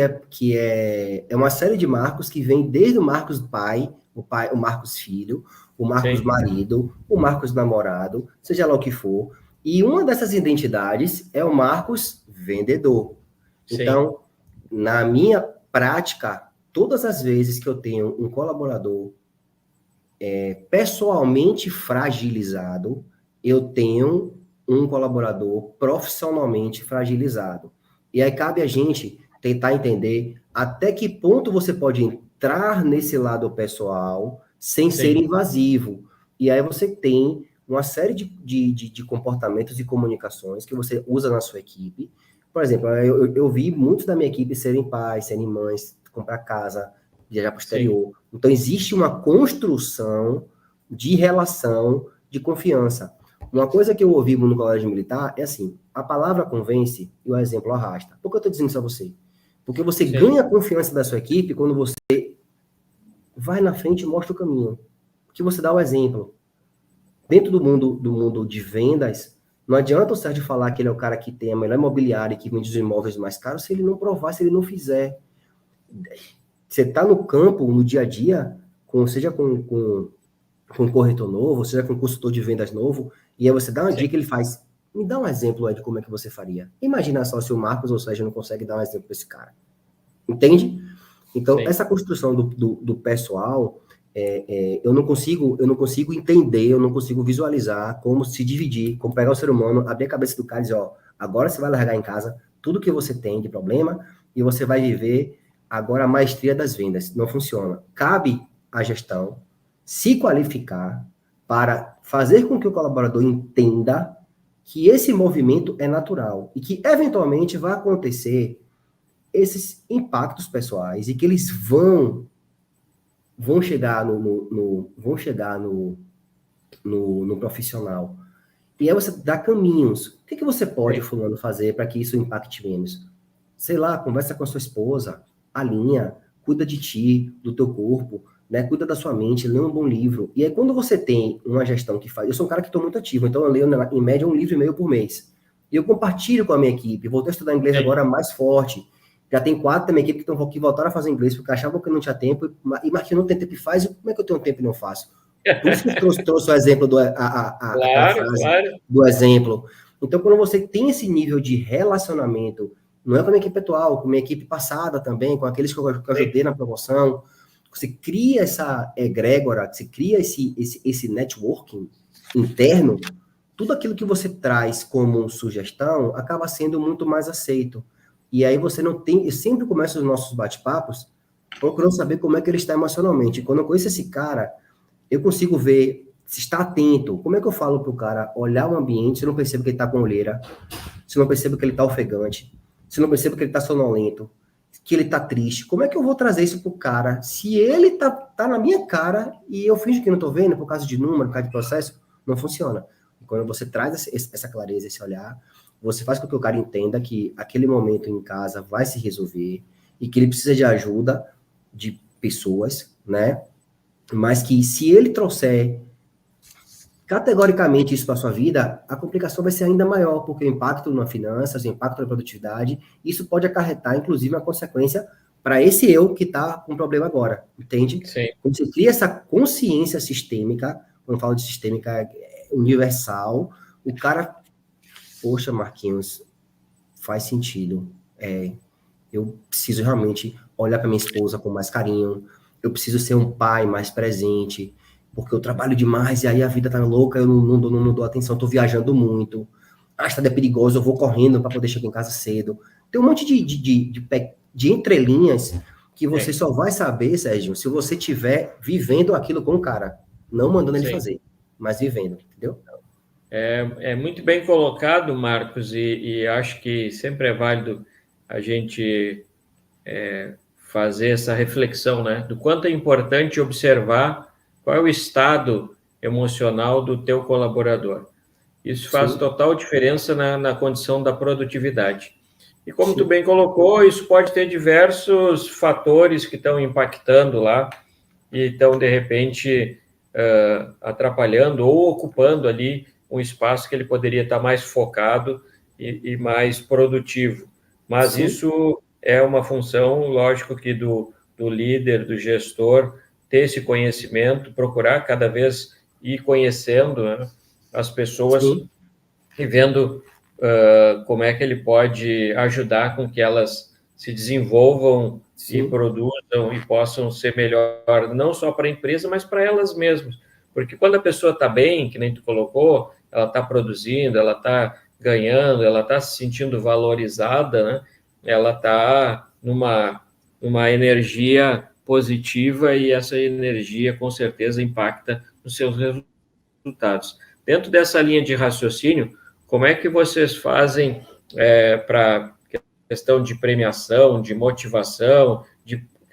é uma série de Marcos que vem desde o Marcos pai, o Marcos filho, o Marcos marido, o Marcos namorado, seja lá o que for. E uma dessas identidades é o Marcos vendedor. Então, na minha prática, todas as vezes que eu tenho um colaborador pessoalmente fragilizado, eu tenho um colaborador profissionalmente fragilizado. E aí cabe a gente tentar entender até que ponto você pode entrar nesse lado pessoal sem ser invasivo. E aí você tem uma série de comportamentos e comunicações que você usa na sua equipe. Por exemplo, eu vi muitos da minha equipe serem pais, serem mães, comprar casa, viajar para o exterior. Então, existe uma construção de relação de confiança. Uma coisa que eu ouvi no colégio militar é assim, a palavra convence e o exemplo arrasta. Por que eu estou dizendo isso a você? Porque você ganha a confiança da sua equipe quando você vai na frente e mostra o caminho. Que você dá o exemplo. Dentro do mundo de vendas, não adianta o Sérgio falar que ele é o cara que tem a melhor imobiliária e que vende os imóveis mais caros se ele não provar, se ele não fizer. Você está no campo, no dia a dia, seja com um corretor novo, seja com um consultor de vendas novo, e aí você dá uma dica, ele faz. Me dá um exemplo aí de como é que você faria. Imagina só se o Marcos ou o Sérgio não consegue dar um exemplo para esse cara. Entende? Então, essa construção do pessoal, eu não consigo entender, eu não consigo visualizar como se dividir, como pegar o ser humano, abrir a cabeça do cara e dizer, ó, agora você vai largar em casa tudo que você tem de problema e você vai viver agora a maestria das vendas. Não funciona. Cabe à gestão se qualificar para fazer com que o colaborador entenda que esse movimento é natural e que, eventualmente, vai acontecer esses impactos pessoais e que eles vão chegar no profissional. E aí você dá caminhos. O que você pode, fulano, fazer para que isso impacte menos? Sei lá, conversa com a sua esposa, alinha, cuida de ti, do teu corpo, né? Cuida da sua mente, lê um bom livro. E aí, quando você tem uma gestão que faz... Eu sou um cara que estou muito ativo, então eu leio, em média, 1,5 livro por mês. E eu compartilho com a minha equipe. Voltei a estudar inglês agora mais forte. Já tem 4 da minha equipe que voltaram a fazer inglês, porque achavam que eu não tinha tempo. E Marquinhos não tem tempo e faz. E como é que eu tenho tempo e não faço? Por isso que eu trouxe o exemplo do exemplo. Então, quando você tem esse nível de relacionamento, não é com a minha equipe atual, com a minha equipe passada também, com aqueles que eu ajudei na promoção, você cria essa egrégora, você cria esse networking interno, tudo aquilo que você traz como sugestão acaba sendo muito mais aceito. E aí você não tem... Eu sempre começo os nossos bate-papos procurando saber como é que ele está emocionalmente. Quando eu conheço esse cara, eu consigo ver se está atento. Como é que eu falo para o cara olhar o ambiente, se eu não percebo que ele está com olheira, se eu não percebo que ele está ofegante, se eu não percebo que ele está sonolento, que ele está triste? Como é que eu vou trazer isso para o cara se ele tá na minha cara e eu finjo que não estou vendo por causa de número, por causa de processo? Não funciona. E quando você traz essa clareza, esse olhar, você faz com que o cara entenda que aquele momento em casa vai se resolver e que ele precisa de ajuda de pessoas, né? Mas que se ele trouxer categoricamente isso para a sua vida, a complicação vai ser ainda maior, porque o impacto na finanças, o impacto na produtividade, isso pode acarretar, inclusive, uma consequência para esse eu que está com problema agora, entende? Sim. Quando você cria essa consciência sistêmica, quando eu falo de sistêmica universal, o cara... Poxa, Marquinhos, faz sentido. Eu preciso realmente olhar para minha esposa com mais carinho. Eu preciso ser um pai mais presente, porque eu trabalho demais e aí a vida tá louca, eu não dou atenção, tô viajando muito. A estrada é perigosa, eu vou correndo para poder chegar em casa cedo. Tem um monte de entrelinhas que você só vai saber, Sérgio, se você estiver vivendo aquilo com o cara. Não mandando ele fazer, mas vivendo, entendeu? É muito bem colocado, Marcos, e acho que sempre é válido a gente fazer essa reflexão, né? Do quanto é importante observar qual é o estado emocional do teu colaborador. Isso faz total diferença na condição da produtividade. E como tu bem colocou, isso pode ter diversos fatores que estão impactando lá e estão, de repente, atrapalhando ou ocupando ali um espaço que ele poderia estar mais focado e mais produtivo. Mas isso é uma função, lógico, que do líder, do gestor, ter esse conhecimento, procurar cada vez ir conhecendo, né, as pessoas e vendo como é que ele pode ajudar com que elas se desenvolvam e produzam e possam ser melhor, não só para a empresa, mas para elas mesmas. Porque quando a pessoa está bem, que nem tu colocou, ela está produzindo, ela está ganhando, ela está se sentindo valorizada, né? Ela está numa energia positiva e essa energia, com certeza, impacta nos seus resultados. Dentro dessa linha de raciocínio, como é que vocês fazem para questão de premiação, de motivação,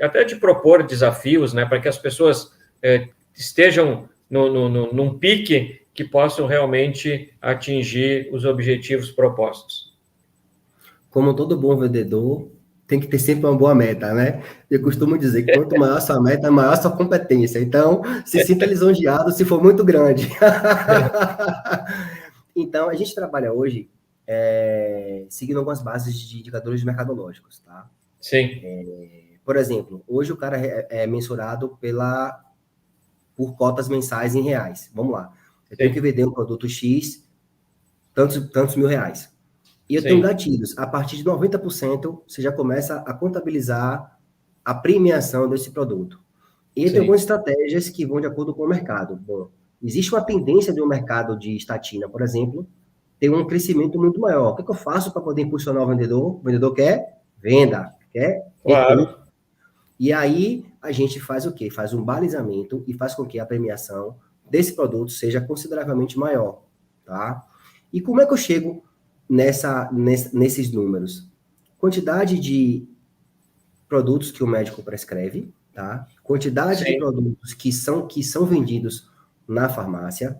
até de propor desafios, né, para que as pessoas estejam num pique que possam realmente atingir os objetivos propostos. Como todo bom vendedor, tem que ter sempre uma boa meta, né? Eu costumo dizer que quanto maior a sua meta, maior a sua competência. Então, se sinta lisonjeado se for muito grande. Então, a gente trabalha hoje seguindo algumas bases de indicadores mercadológicos, tá? Sim. Por exemplo, hoje o cara é mensurado por cotas mensais em reais. Vamos lá. Eu tenho que vender um produto X, tantos mil reais. E eu tenho gatilhos. A partir de 90%, você já começa a contabilizar a premiação desse produto. E tem algumas estratégias que vão de acordo com o mercado. Bom, existe uma tendência de um mercado de estatina, por exemplo, ter um crescimento muito maior. O que eu faço para poder impulsionar o vendedor? O vendedor quer venda, quer claro. E aí a gente faz o quê? Faz um balizamento e faz com que a premiação desse produto seja consideravelmente maior, tá? E como é que eu chego nesses números? Quantidade de produtos que o médico prescreve, tá? Quantidade de produtos que são vendidos na farmácia.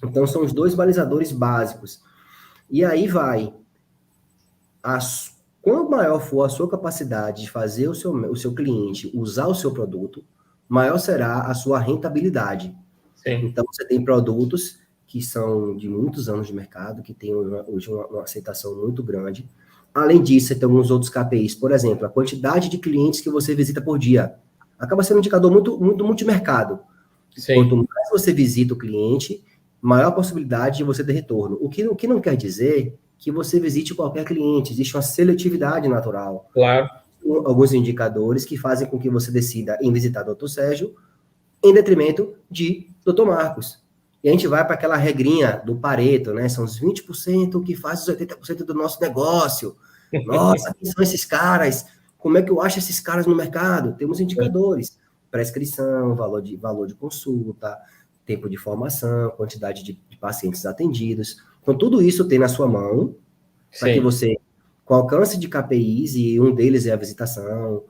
Então, são os dois balizadores básicos. E aí vai. Quanto maior for a sua capacidade de fazer o seu cliente usar o seu produto, maior será a sua rentabilidade. Sim. Então, você tem produtos que são de muitos anos de mercado, que têm hoje uma aceitação muito grande. Além disso, você tem alguns outros KPIs. Por exemplo, a quantidade de clientes que você visita por dia. Acaba sendo um indicador muito multimercado. Sim. Quanto mais você visita o cliente, maior a possibilidade de você ter retorno. O que não quer dizer que você visite qualquer cliente. Existe uma seletividade natural. Claro. Alguns indicadores que fazem com que você decida em visitar Dr. Sérgio em detrimento de Dr. Marcos. E a gente vai para aquela regrinha do Pareto, né? São os 20% que fazem os 80% do nosso negócio. Nossa, quem são esses caras? Como é que eu acho esses caras no mercado? Temos indicadores. Prescrição, valor de consulta, tempo de formação, quantidade de pacientes atendidos. Então, tudo isso tem na sua mão, para que você, com alcance de KPIs, e um deles é a visitação,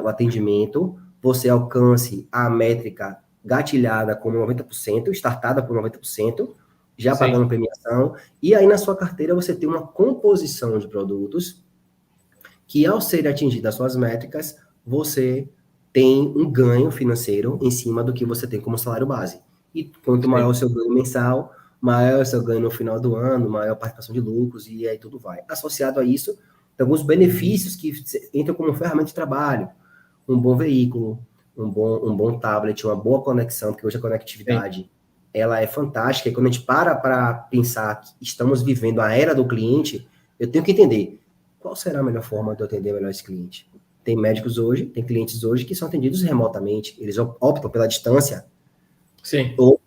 o atendimento, você alcance a métrica gatilhada com 90%, startada por 90%, já pagando premiação, e aí na sua carteira você tem uma composição de produtos que, ao serem atingidas as suas métricas, você tem um ganho financeiro em cima do que você tem como salário base. E quanto maior o seu ganho mensal, maior o seu ganho no final do ano, maior a participação de lucros, e aí tudo vai. Associado a isso, tem alguns benefícios que entram como ferramenta de trabalho. Um bom veículo, um bom tablet, uma boa conexão, porque hoje a conectividade ela é fantástica, e quando a gente para pensar que estamos vivendo a era do cliente, eu tenho que entender qual será a melhor forma de eu atender melhor esse cliente. Tem médicos hoje, tem clientes hoje que são atendidos remotamente, eles optam pela distância. Sim. Ou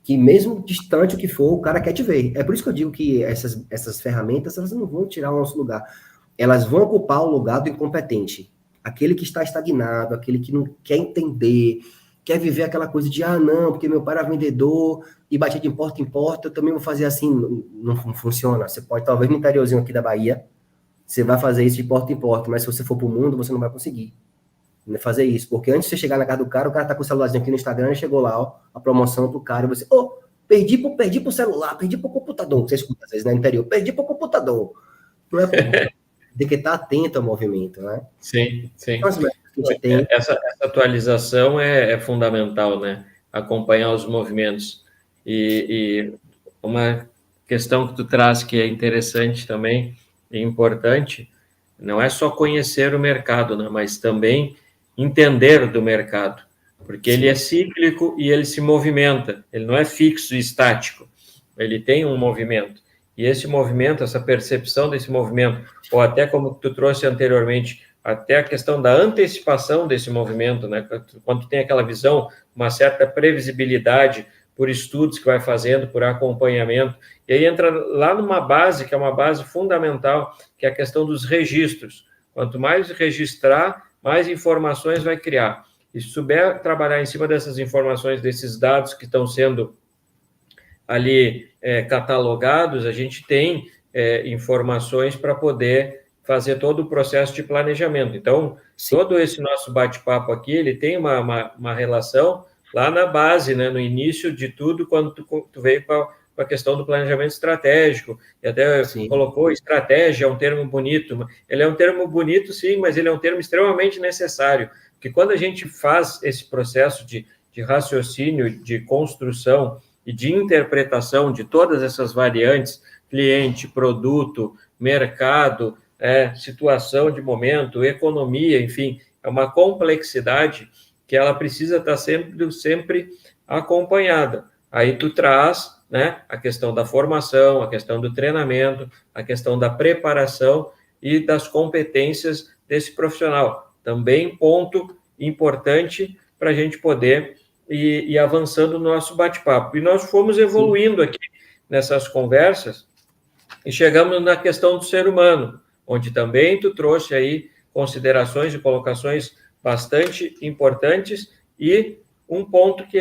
que mesmo distante o que for, o cara quer te ver. É por isso que eu digo que essas ferramentas, elas não vão tirar o nosso lugar. Elas vão ocupar o lugar do incompetente. Aquele que está estagnado, aquele que não quer entender, quer viver aquela coisa de, não, porque meu pai era vendedor e batia de porta em porta, eu também vou fazer assim. Não funciona. Você pode, talvez, no interiorzinho aqui da Bahia, você vai fazer isso de porta em porta, mas se você for para o mundo, você não vai conseguir fazer isso, porque antes de você chegar na casa do cara, o cara tá com o celularzinho aqui no Instagram, e chegou lá, ó, a promoção pro cara, e você, perdi pro celular, perdi pro computador, você escuta às vezes no interior, perdi pro computador. Não é computador. Tem que estar atento ao movimento, né? Sim. Então, essa atualização é fundamental, né? Acompanhar os movimentos. E uma questão que tu traz que é interessante também, e importante, não é só conhecer o mercado, né? Mas também entender do mercado, porque ele é cíclico e ele se movimenta, ele não é fixo e estático, ele tem um movimento, e esse movimento, essa percepção desse movimento, ou até como tu trouxe anteriormente, até a questão da antecipação desse movimento, né? Quando tu tem aquela visão, uma certa previsibilidade por estudos que vai fazendo, por acompanhamento, e aí entra lá numa base, que é uma base fundamental, que é a questão dos registros. Quanto mais registrar, mais informações vai criar. E se souber trabalhar em cima dessas informações, desses dados que estão sendo ali catalogados, a gente tem informações para poder fazer todo o processo de planejamento. Então, todo esse nosso bate-papo aqui, ele tem uma relação lá na base, né, no início de tudo, quando tu veio para com a questão do planejamento estratégico, e até colocou estratégia, é um termo bonito. Ele é um termo bonito, sim, mas ele é um termo extremamente necessário, porque quando a gente faz esse processo de raciocínio, de construção e de interpretação de todas essas variantes, cliente, produto, mercado, situação de momento, economia, enfim, é uma complexidade que ela precisa estar sempre acompanhada. Aí tu traz, né, a questão da formação, a questão do treinamento, a questão da preparação e das competências desse profissional. Também ponto importante para a gente poder ir avançando no nosso bate-papo. E nós fomos evoluindo aqui nessas conversas e chegamos na questão do ser humano, onde também tu trouxe aí considerações e colocações bastante importantes e um ponto que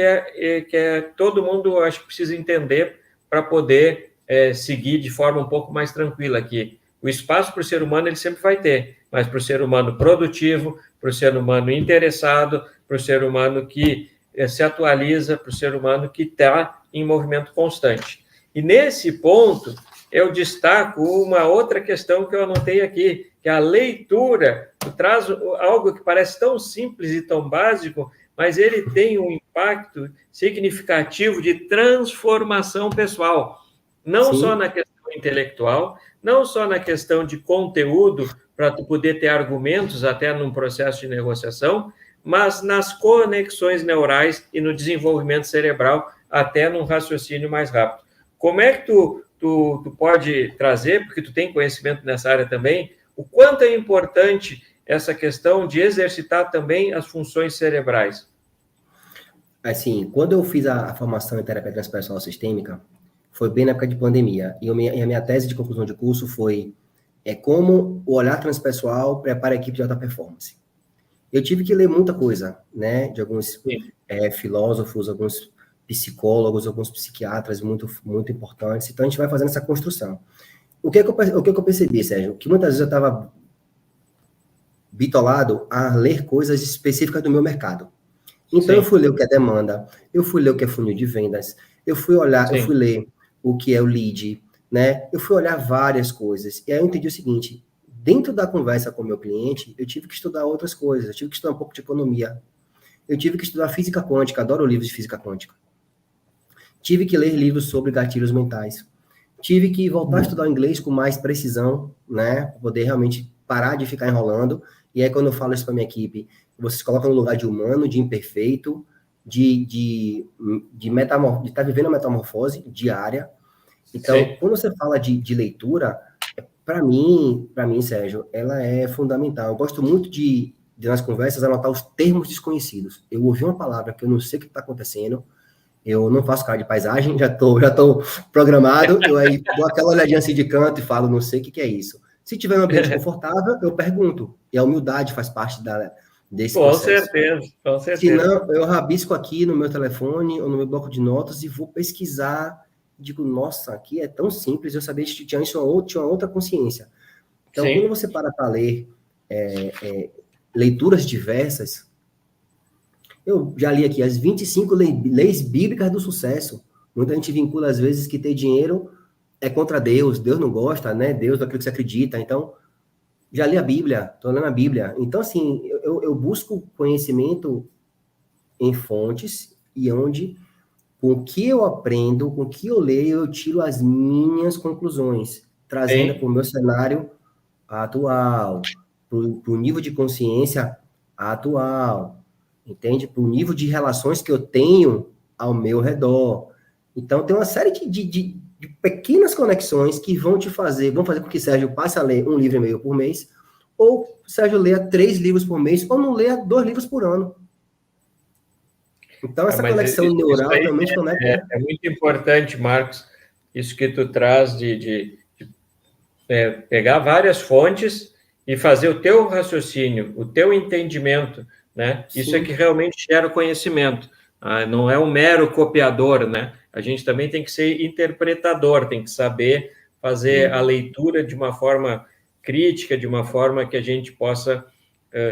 todo mundo acho que precisa entender para poder seguir de forma um pouco mais tranquila aqui. O espaço para o ser humano ele sempre vai ter, mas para o ser humano produtivo, para o ser humano interessado, para o ser humano que se atualiza, para o ser humano que está em movimento constante. E nesse ponto, eu destaco uma outra questão que eu anotei aqui, que é a leitura. Tu traz algo que parece tão simples e tão básico, mas ele tem um impacto significativo de transformação pessoal. Não só na questão intelectual, não só na questão de conteúdo, para tu poder ter argumentos até num processo de negociação, mas nas conexões neurais e no desenvolvimento cerebral, até num raciocínio mais rápido. Como é que tu pode trazer, porque tu tem conhecimento nessa área também, o quanto é importante essa questão de exercitar também as funções cerebrais? Assim, quando eu fiz a formação em terapia transpessoal sistêmica, foi bem na época de pandemia, e a minha tese de conclusão de curso foi como o olhar transpessoal prepara a equipe de alta performance. Eu tive que ler muita coisa, né, de alguns filósofos, alguns psicólogos, alguns psiquiatras muito, muito importantes. Então, a gente vai fazendo essa construção. O que eu percebi, Sérgio? Que muitas vezes eu estava bitolado a ler coisas específicas do meu mercado. Então, eu fui ler o que é demanda, eu fui ler o que é funil de vendas, eu fui ler o que é o lead, né? Eu fui olhar várias coisas. E aí eu entendi o seguinte, dentro da conversa com o meu cliente, eu tive que estudar outras coisas, eu tive que estudar um pouco de economia, eu tive que estudar física quântica, adoro livros de física quântica. Tive que ler livros sobre gatilhos mentais. Tive que voltar a estudar inglês com mais precisão, né? Para poder realmente parar de ficar enrolando. E aí, quando eu falo isso para minha equipe, vocês colocam no lugar de humano, de imperfeito, de estar vivendo a metamorfose diária. Então, quando você fala de leitura, para mim, Sérgio, ela é fundamental. Eu gosto muito de nas conversas, anotar os termos desconhecidos. Eu ouvi uma palavra que eu não sei o que está acontecendo, eu não faço cara de paisagem, já tô programado, eu aí dou aquela olhadinha assim de canto e falo, não sei o que é isso. Se tiver um ambiente confortável, eu pergunto. E a humildade faz parte desse processo. Com certeza. Se não, eu rabisco aqui no meu telefone ou no meu bloco de notas e vou pesquisar. Digo, nossa, aqui é tão simples, eu sabia que tinha uma outra consciência. Então, quando você para ler leituras diversas, eu já li aqui as 25 leis bíblicas do sucesso. Muita gente vincula, às vezes, que ter dinheiro é contra Deus. Deus não gosta, né? Deus daquilo que você acredita. Então, já li a Bíblia, estou lendo a Bíblia. Então, assim, eu busco conhecimento em fontes e onde, com o que eu aprendo, com o que eu leio, eu tiro as minhas conclusões, trazendo para o meu cenário atual, para o nível de consciência atual, entende? Para o nível de relações que eu tenho ao meu redor. Então, tem uma série de pequenas conexões que vão fazer com que Sérgio passe a ler 1,5 livro por mês, ou Sérgio leia 3 livros por mês, ou não leia 2 livros por ano. Então, essa conexão neural realmente conecta. É muito importante, Marcos, isso que tu traz de pegar várias fontes e fazer o teu raciocínio, o teu entendimento, né? Sim. Isso é que realmente gera o conhecimento. Não é um mero copiador, né? A gente também tem que ser interpretador, tem que saber fazer a leitura de uma forma crítica, de uma forma que a gente possa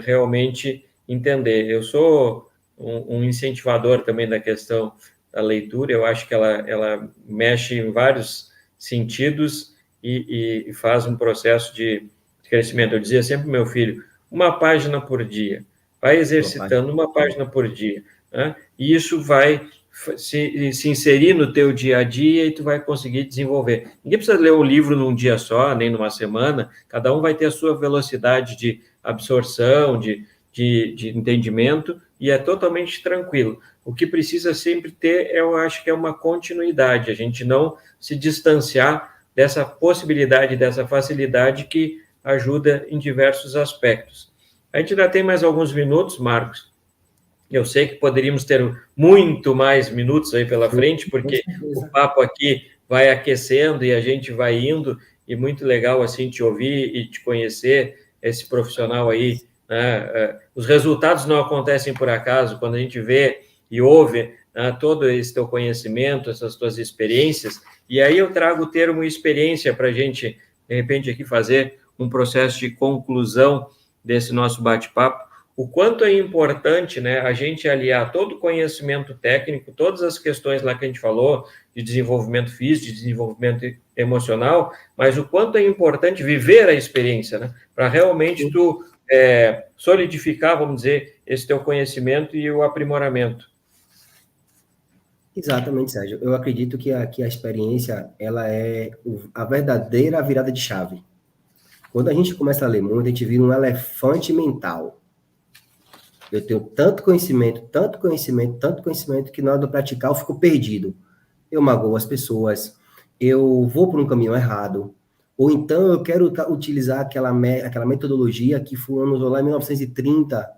realmente entender. Eu sou um incentivador também da questão da leitura, eu acho que ela mexe em vários sentidos e faz um processo de crescimento. Eu dizia sempre ao meu filho, uma página por dia, vai exercitando uma página por dia, né? E isso vai se inserir no teu dia a dia e tu vai conseguir desenvolver. Ninguém precisa ler um livro num dia só, nem numa semana, cada um vai ter a sua velocidade de absorção, de entendimento, e é totalmente tranquilo. O que precisa sempre ter, eu acho que é uma continuidade, a gente não se distanciar dessa possibilidade, dessa facilidade que ajuda em diversos aspectos. A gente ainda tem mais alguns minutos, Marcos. Eu sei que poderíamos ter muito mais minutos aí pela frente, porque o papo aqui vai aquecendo e a gente vai indo, e muito legal assim te ouvir e te conhecer, esse profissional aí, né? Os resultados não acontecem por acaso, quando a gente vê e ouve, né, todo esse teu conhecimento, essas tuas experiências, e aí eu trago o termo experiência para a gente, de repente, aqui fazer um processo de conclusão desse nosso bate-papo. O quanto é importante, né, a gente aliar todo o conhecimento técnico, todas as questões lá que a gente falou, de desenvolvimento físico, de desenvolvimento emocional, mas o quanto é importante viver a experiência, né, para realmente tu solidificar, vamos dizer, esse teu conhecimento e o aprimoramento. Exatamente, Sérgio. Eu acredito que a experiência, ela é a verdadeira virada de chave. Quando a gente começa a ler muito, a gente vira um elefante mental. Eu tenho tanto conhecimento, que na hora de eu praticar eu fico perdido. Eu magoo as pessoas, eu vou por um caminho errado, ou então eu quero utilizar aquela metodologia que fulano usou lá em 1930,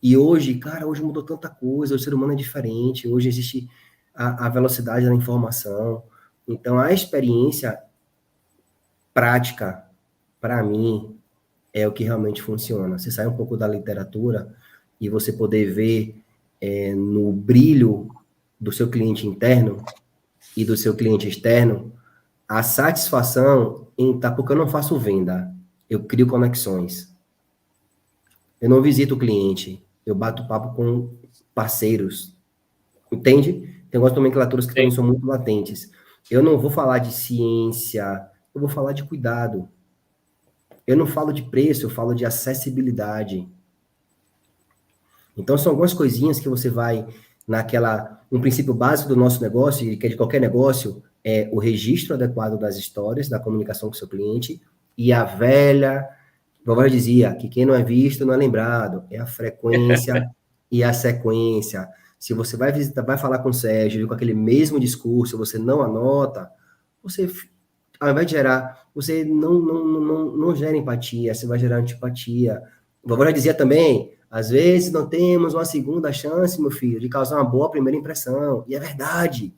e hoje, cara, hoje mudou tanta coisa, o ser humano é diferente, hoje existe a velocidade da informação. Então, a experiência prática, para mim, é o que realmente funciona. Você sai um pouco da literatura e você poder ver no brilho do seu cliente interno e do seu cliente externo a satisfação em estar, porque eu não faço venda, eu crio conexões. Eu não visito o cliente, eu bato papo com parceiros, entende? Tem algumas nomenclaturas que também são muito latentes. Eu não vou falar de ciência, eu vou falar de cuidado. Eu não falo de preço, eu falo de acessibilidade. Então, são algumas coisinhas que você vai um princípio básico do nosso negócio, e que é de qualquer negócio, é o registro adequado das histórias, da comunicação com o seu cliente, e a velha, vovó dizia, que quem não é visto não é lembrado, é a frequência e a sequência. Se você vai visitar, vai falar com o Sérgio, com aquele mesmo discurso, você não anota, você, ao invés de gerar, você não gera empatia, você vai gerar antipatia. A vovó já dizia também, às vezes não temos uma segunda chance, meu filho, de causar uma boa primeira impressão. E é verdade.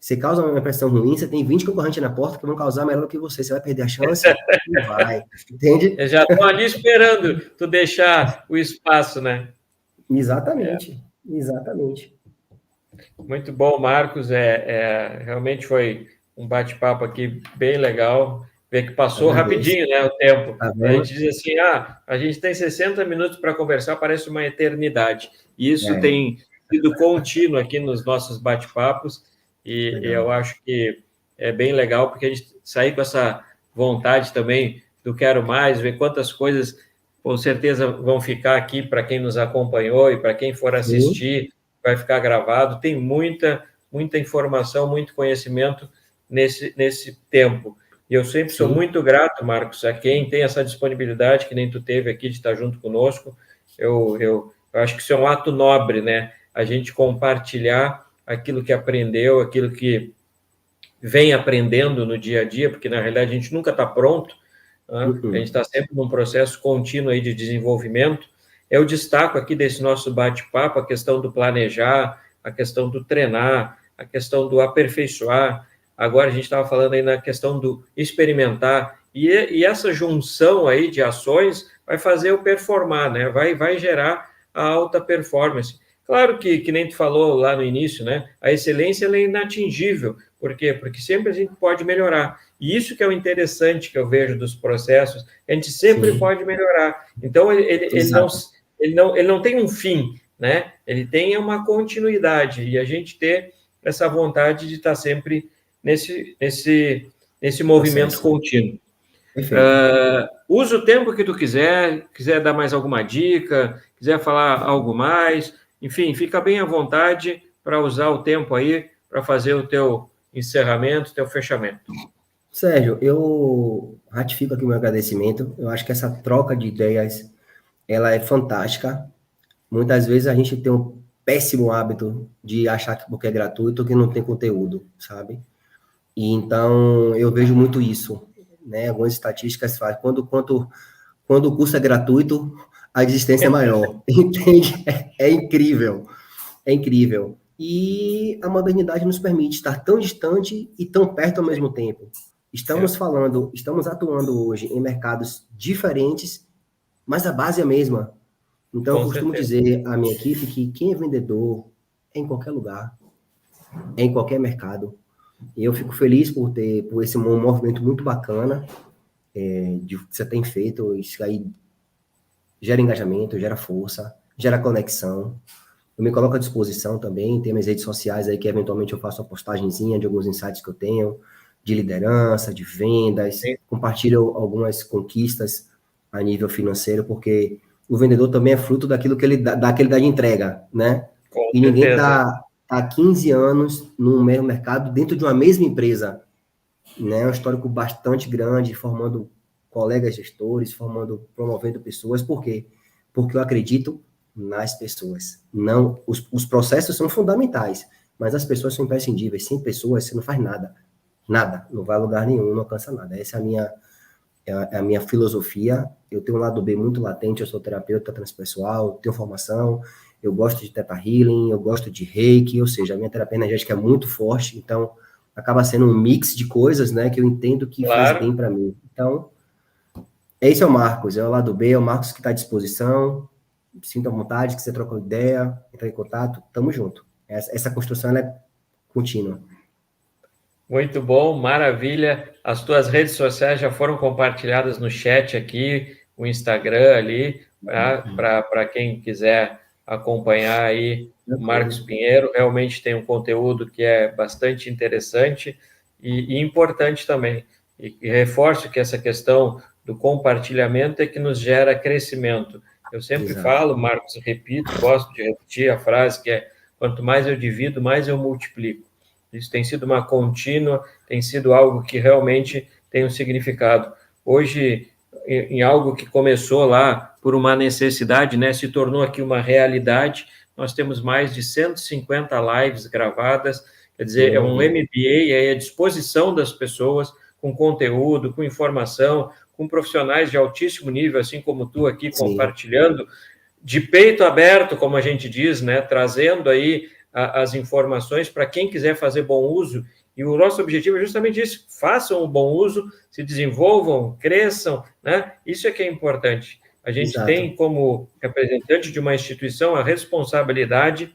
Você causa uma impressão ruim, você tem 20 concorrentes na porta que vão causar melhor do que você. Você vai perder a chance? Não vai. Entende? Eles já estão ali esperando tu deixar o espaço, né? Exatamente. Exatamente. Muito bom, Marcos. Realmente foi um bate-papo aqui bem legal. Ver que passou rapidinho, né, o tempo. A gente diz assim, a gente tem 60 minutos para conversar, parece uma eternidade. E isso tem sido contínuo aqui nos nossos bate-papos, e eu acho que é bem legal, porque a gente sair com essa vontade também do quero mais, ver quantas coisas, com certeza, vão ficar aqui para quem nos acompanhou e para quem for assistir, vai ficar gravado. Tem muita informação, muito conhecimento nesse tempo. E eu sempre sou muito grato, Marcos, a quem tem essa disponibilidade, que nem tu teve aqui, de estar junto conosco. Eu acho que isso é um ato nobre, né? A gente compartilhar aquilo que aprendeu, aquilo que vem aprendendo no dia a dia, porque, na realidade, a gente nunca está pronto, né? A gente está sempre num processo contínuo aí de desenvolvimento. Eu destaco aqui desse nosso bate-papo a questão do planejar, a questão do treinar, a questão do aperfeiçoar. Agora a gente estava falando aí na questão do experimentar, e essa junção aí de ações vai fazer o performar, né? Vai gerar a alta performance. Claro que nem tu falou lá no início, né? A excelência ela é inatingível. Por quê? Porque sempre a gente pode melhorar. E isso que é o interessante que eu vejo dos processos, a gente sempre pode melhorar. Então, ele não tem um fim, né? Ele tem uma continuidade, e a gente ter essa vontade de estar sempre nesse movimento contínuo. Usa o tempo que tu quiser dar mais alguma dica, quiser falar algo mais, enfim, fica bem à vontade para usar o tempo aí para fazer o teu encerramento, teu fechamento. Sérgio, eu ratifico aqui o meu agradecimento. Eu acho que essa troca de ideias, ela é fantástica. Muitas vezes a gente tem um péssimo hábito de achar que porque é gratuito que não tem conteúdo, sabe? E então eu vejo muito isso, né? Algumas estatísticas fazem. Quando o curso é gratuito, a existência é maior. Entende? É incrível. É incrível. E a modernidade nos permite estar tão distante e tão perto ao mesmo tempo. Estamos atuando hoje em mercados diferentes, mas a base é a mesma. Então, eu costumo dizer à minha equipe que quem é vendedor é em qualquer lugar, é em qualquer mercado. E eu fico feliz por esse movimento muito bacana de que você tem feito. Isso aí gera engajamento, gera força, gera conexão. Eu me coloco à disposição também, tem minhas redes sociais aí que eventualmente eu faço uma postagenzinha de alguns insights que eu tenho, de liderança, de vendas, compartilho algumas conquistas a nível financeiro, porque o vendedor também é fruto daquilo que ele dá de entrega, né? Com e ninguém certeza. tá 15 anos no mesmo mercado, dentro de uma mesma empresa, né? Um histórico bastante grande, formando colegas gestores, promovendo pessoas. Por quê? Porque eu acredito nas pessoas. Não, os processos são fundamentais, mas as pessoas são imprescindíveis. Sem pessoas, você não faz nada. Nada, não vai a lugar nenhum, não alcança nada. Essa é a minha filosofia. Eu tenho um lado B muito latente, eu sou terapeuta transpessoal, tenho formação, eu gosto de Theta Healing, eu gosto de Reiki, ou seja, a minha terapia energética é muito forte, então acaba sendo um mix de coisas, né, que eu entendo que faz bem para mim. Então, esse é o Marcos, é o lado B, é o Marcos que está à disposição, sinta à vontade, que você troca ideia, entra em contato, tamo junto. Essa construção, ela é contínua. Muito bom, maravilha. As tuas redes sociais já foram compartilhadas no chat aqui, o Instagram ali, para quem quiser acompanhar aí o Marcos Pinheiro. Realmente tem um conteúdo que é bastante interessante e importante também. E reforço que essa questão do compartilhamento é que nos gera crescimento. Eu sempre falo, Marcos, repito, gosto de repetir a frase que é: quanto mais eu divido, mais eu multiplico. Isso tem sido uma contínua, tem sido algo que realmente tem um significado. Hoje, em algo que começou lá por uma necessidade, né, se tornou aqui uma realidade. Nós temos mais de 150 lives gravadas, quer dizer, é um MBA aí à disposição das pessoas, com conteúdo, com informação, com profissionais de altíssimo nível, assim como tu aqui, compartilhando, de peito aberto, como a gente diz, né, trazendo aí as informações para quem quiser fazer bom uso. E o nosso objetivo é justamente isso: façam um bom uso, se desenvolvam, cresçam, né? Isso é que é importante. A gente tem, como representante de uma instituição, a responsabilidade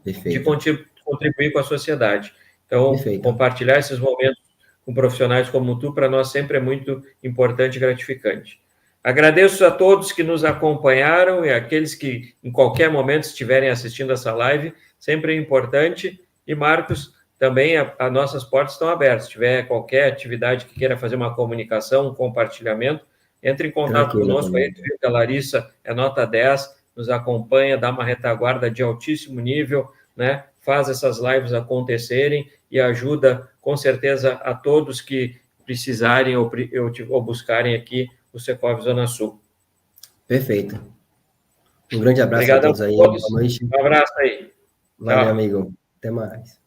de contribuir com a sociedade. Então, compartilhar esses momentos com profissionais como tu, para nós sempre é muito importante e gratificante. Agradeço a todos que nos acompanharam e aqueles que, em qualquer momento, estiverem assistindo essa live. Sempre é importante. E, Marcos, também as nossas portas estão abertas. Se tiver qualquer atividade que queira fazer uma comunicação, um compartilhamento, entre em contato conosco. Aí, tu viu que a Larissa é nota 10, nos acompanha, dá uma retaguarda de altíssimo nível, né? Faz essas lives acontecerem e ajuda, com certeza, a todos que precisarem ou buscarem aqui o Secov Zona Sul. Perfeito. Um grande abraço. Obrigado a todos aí. Boa noite. Um abraço aí. Valeu, amigo. Até mais.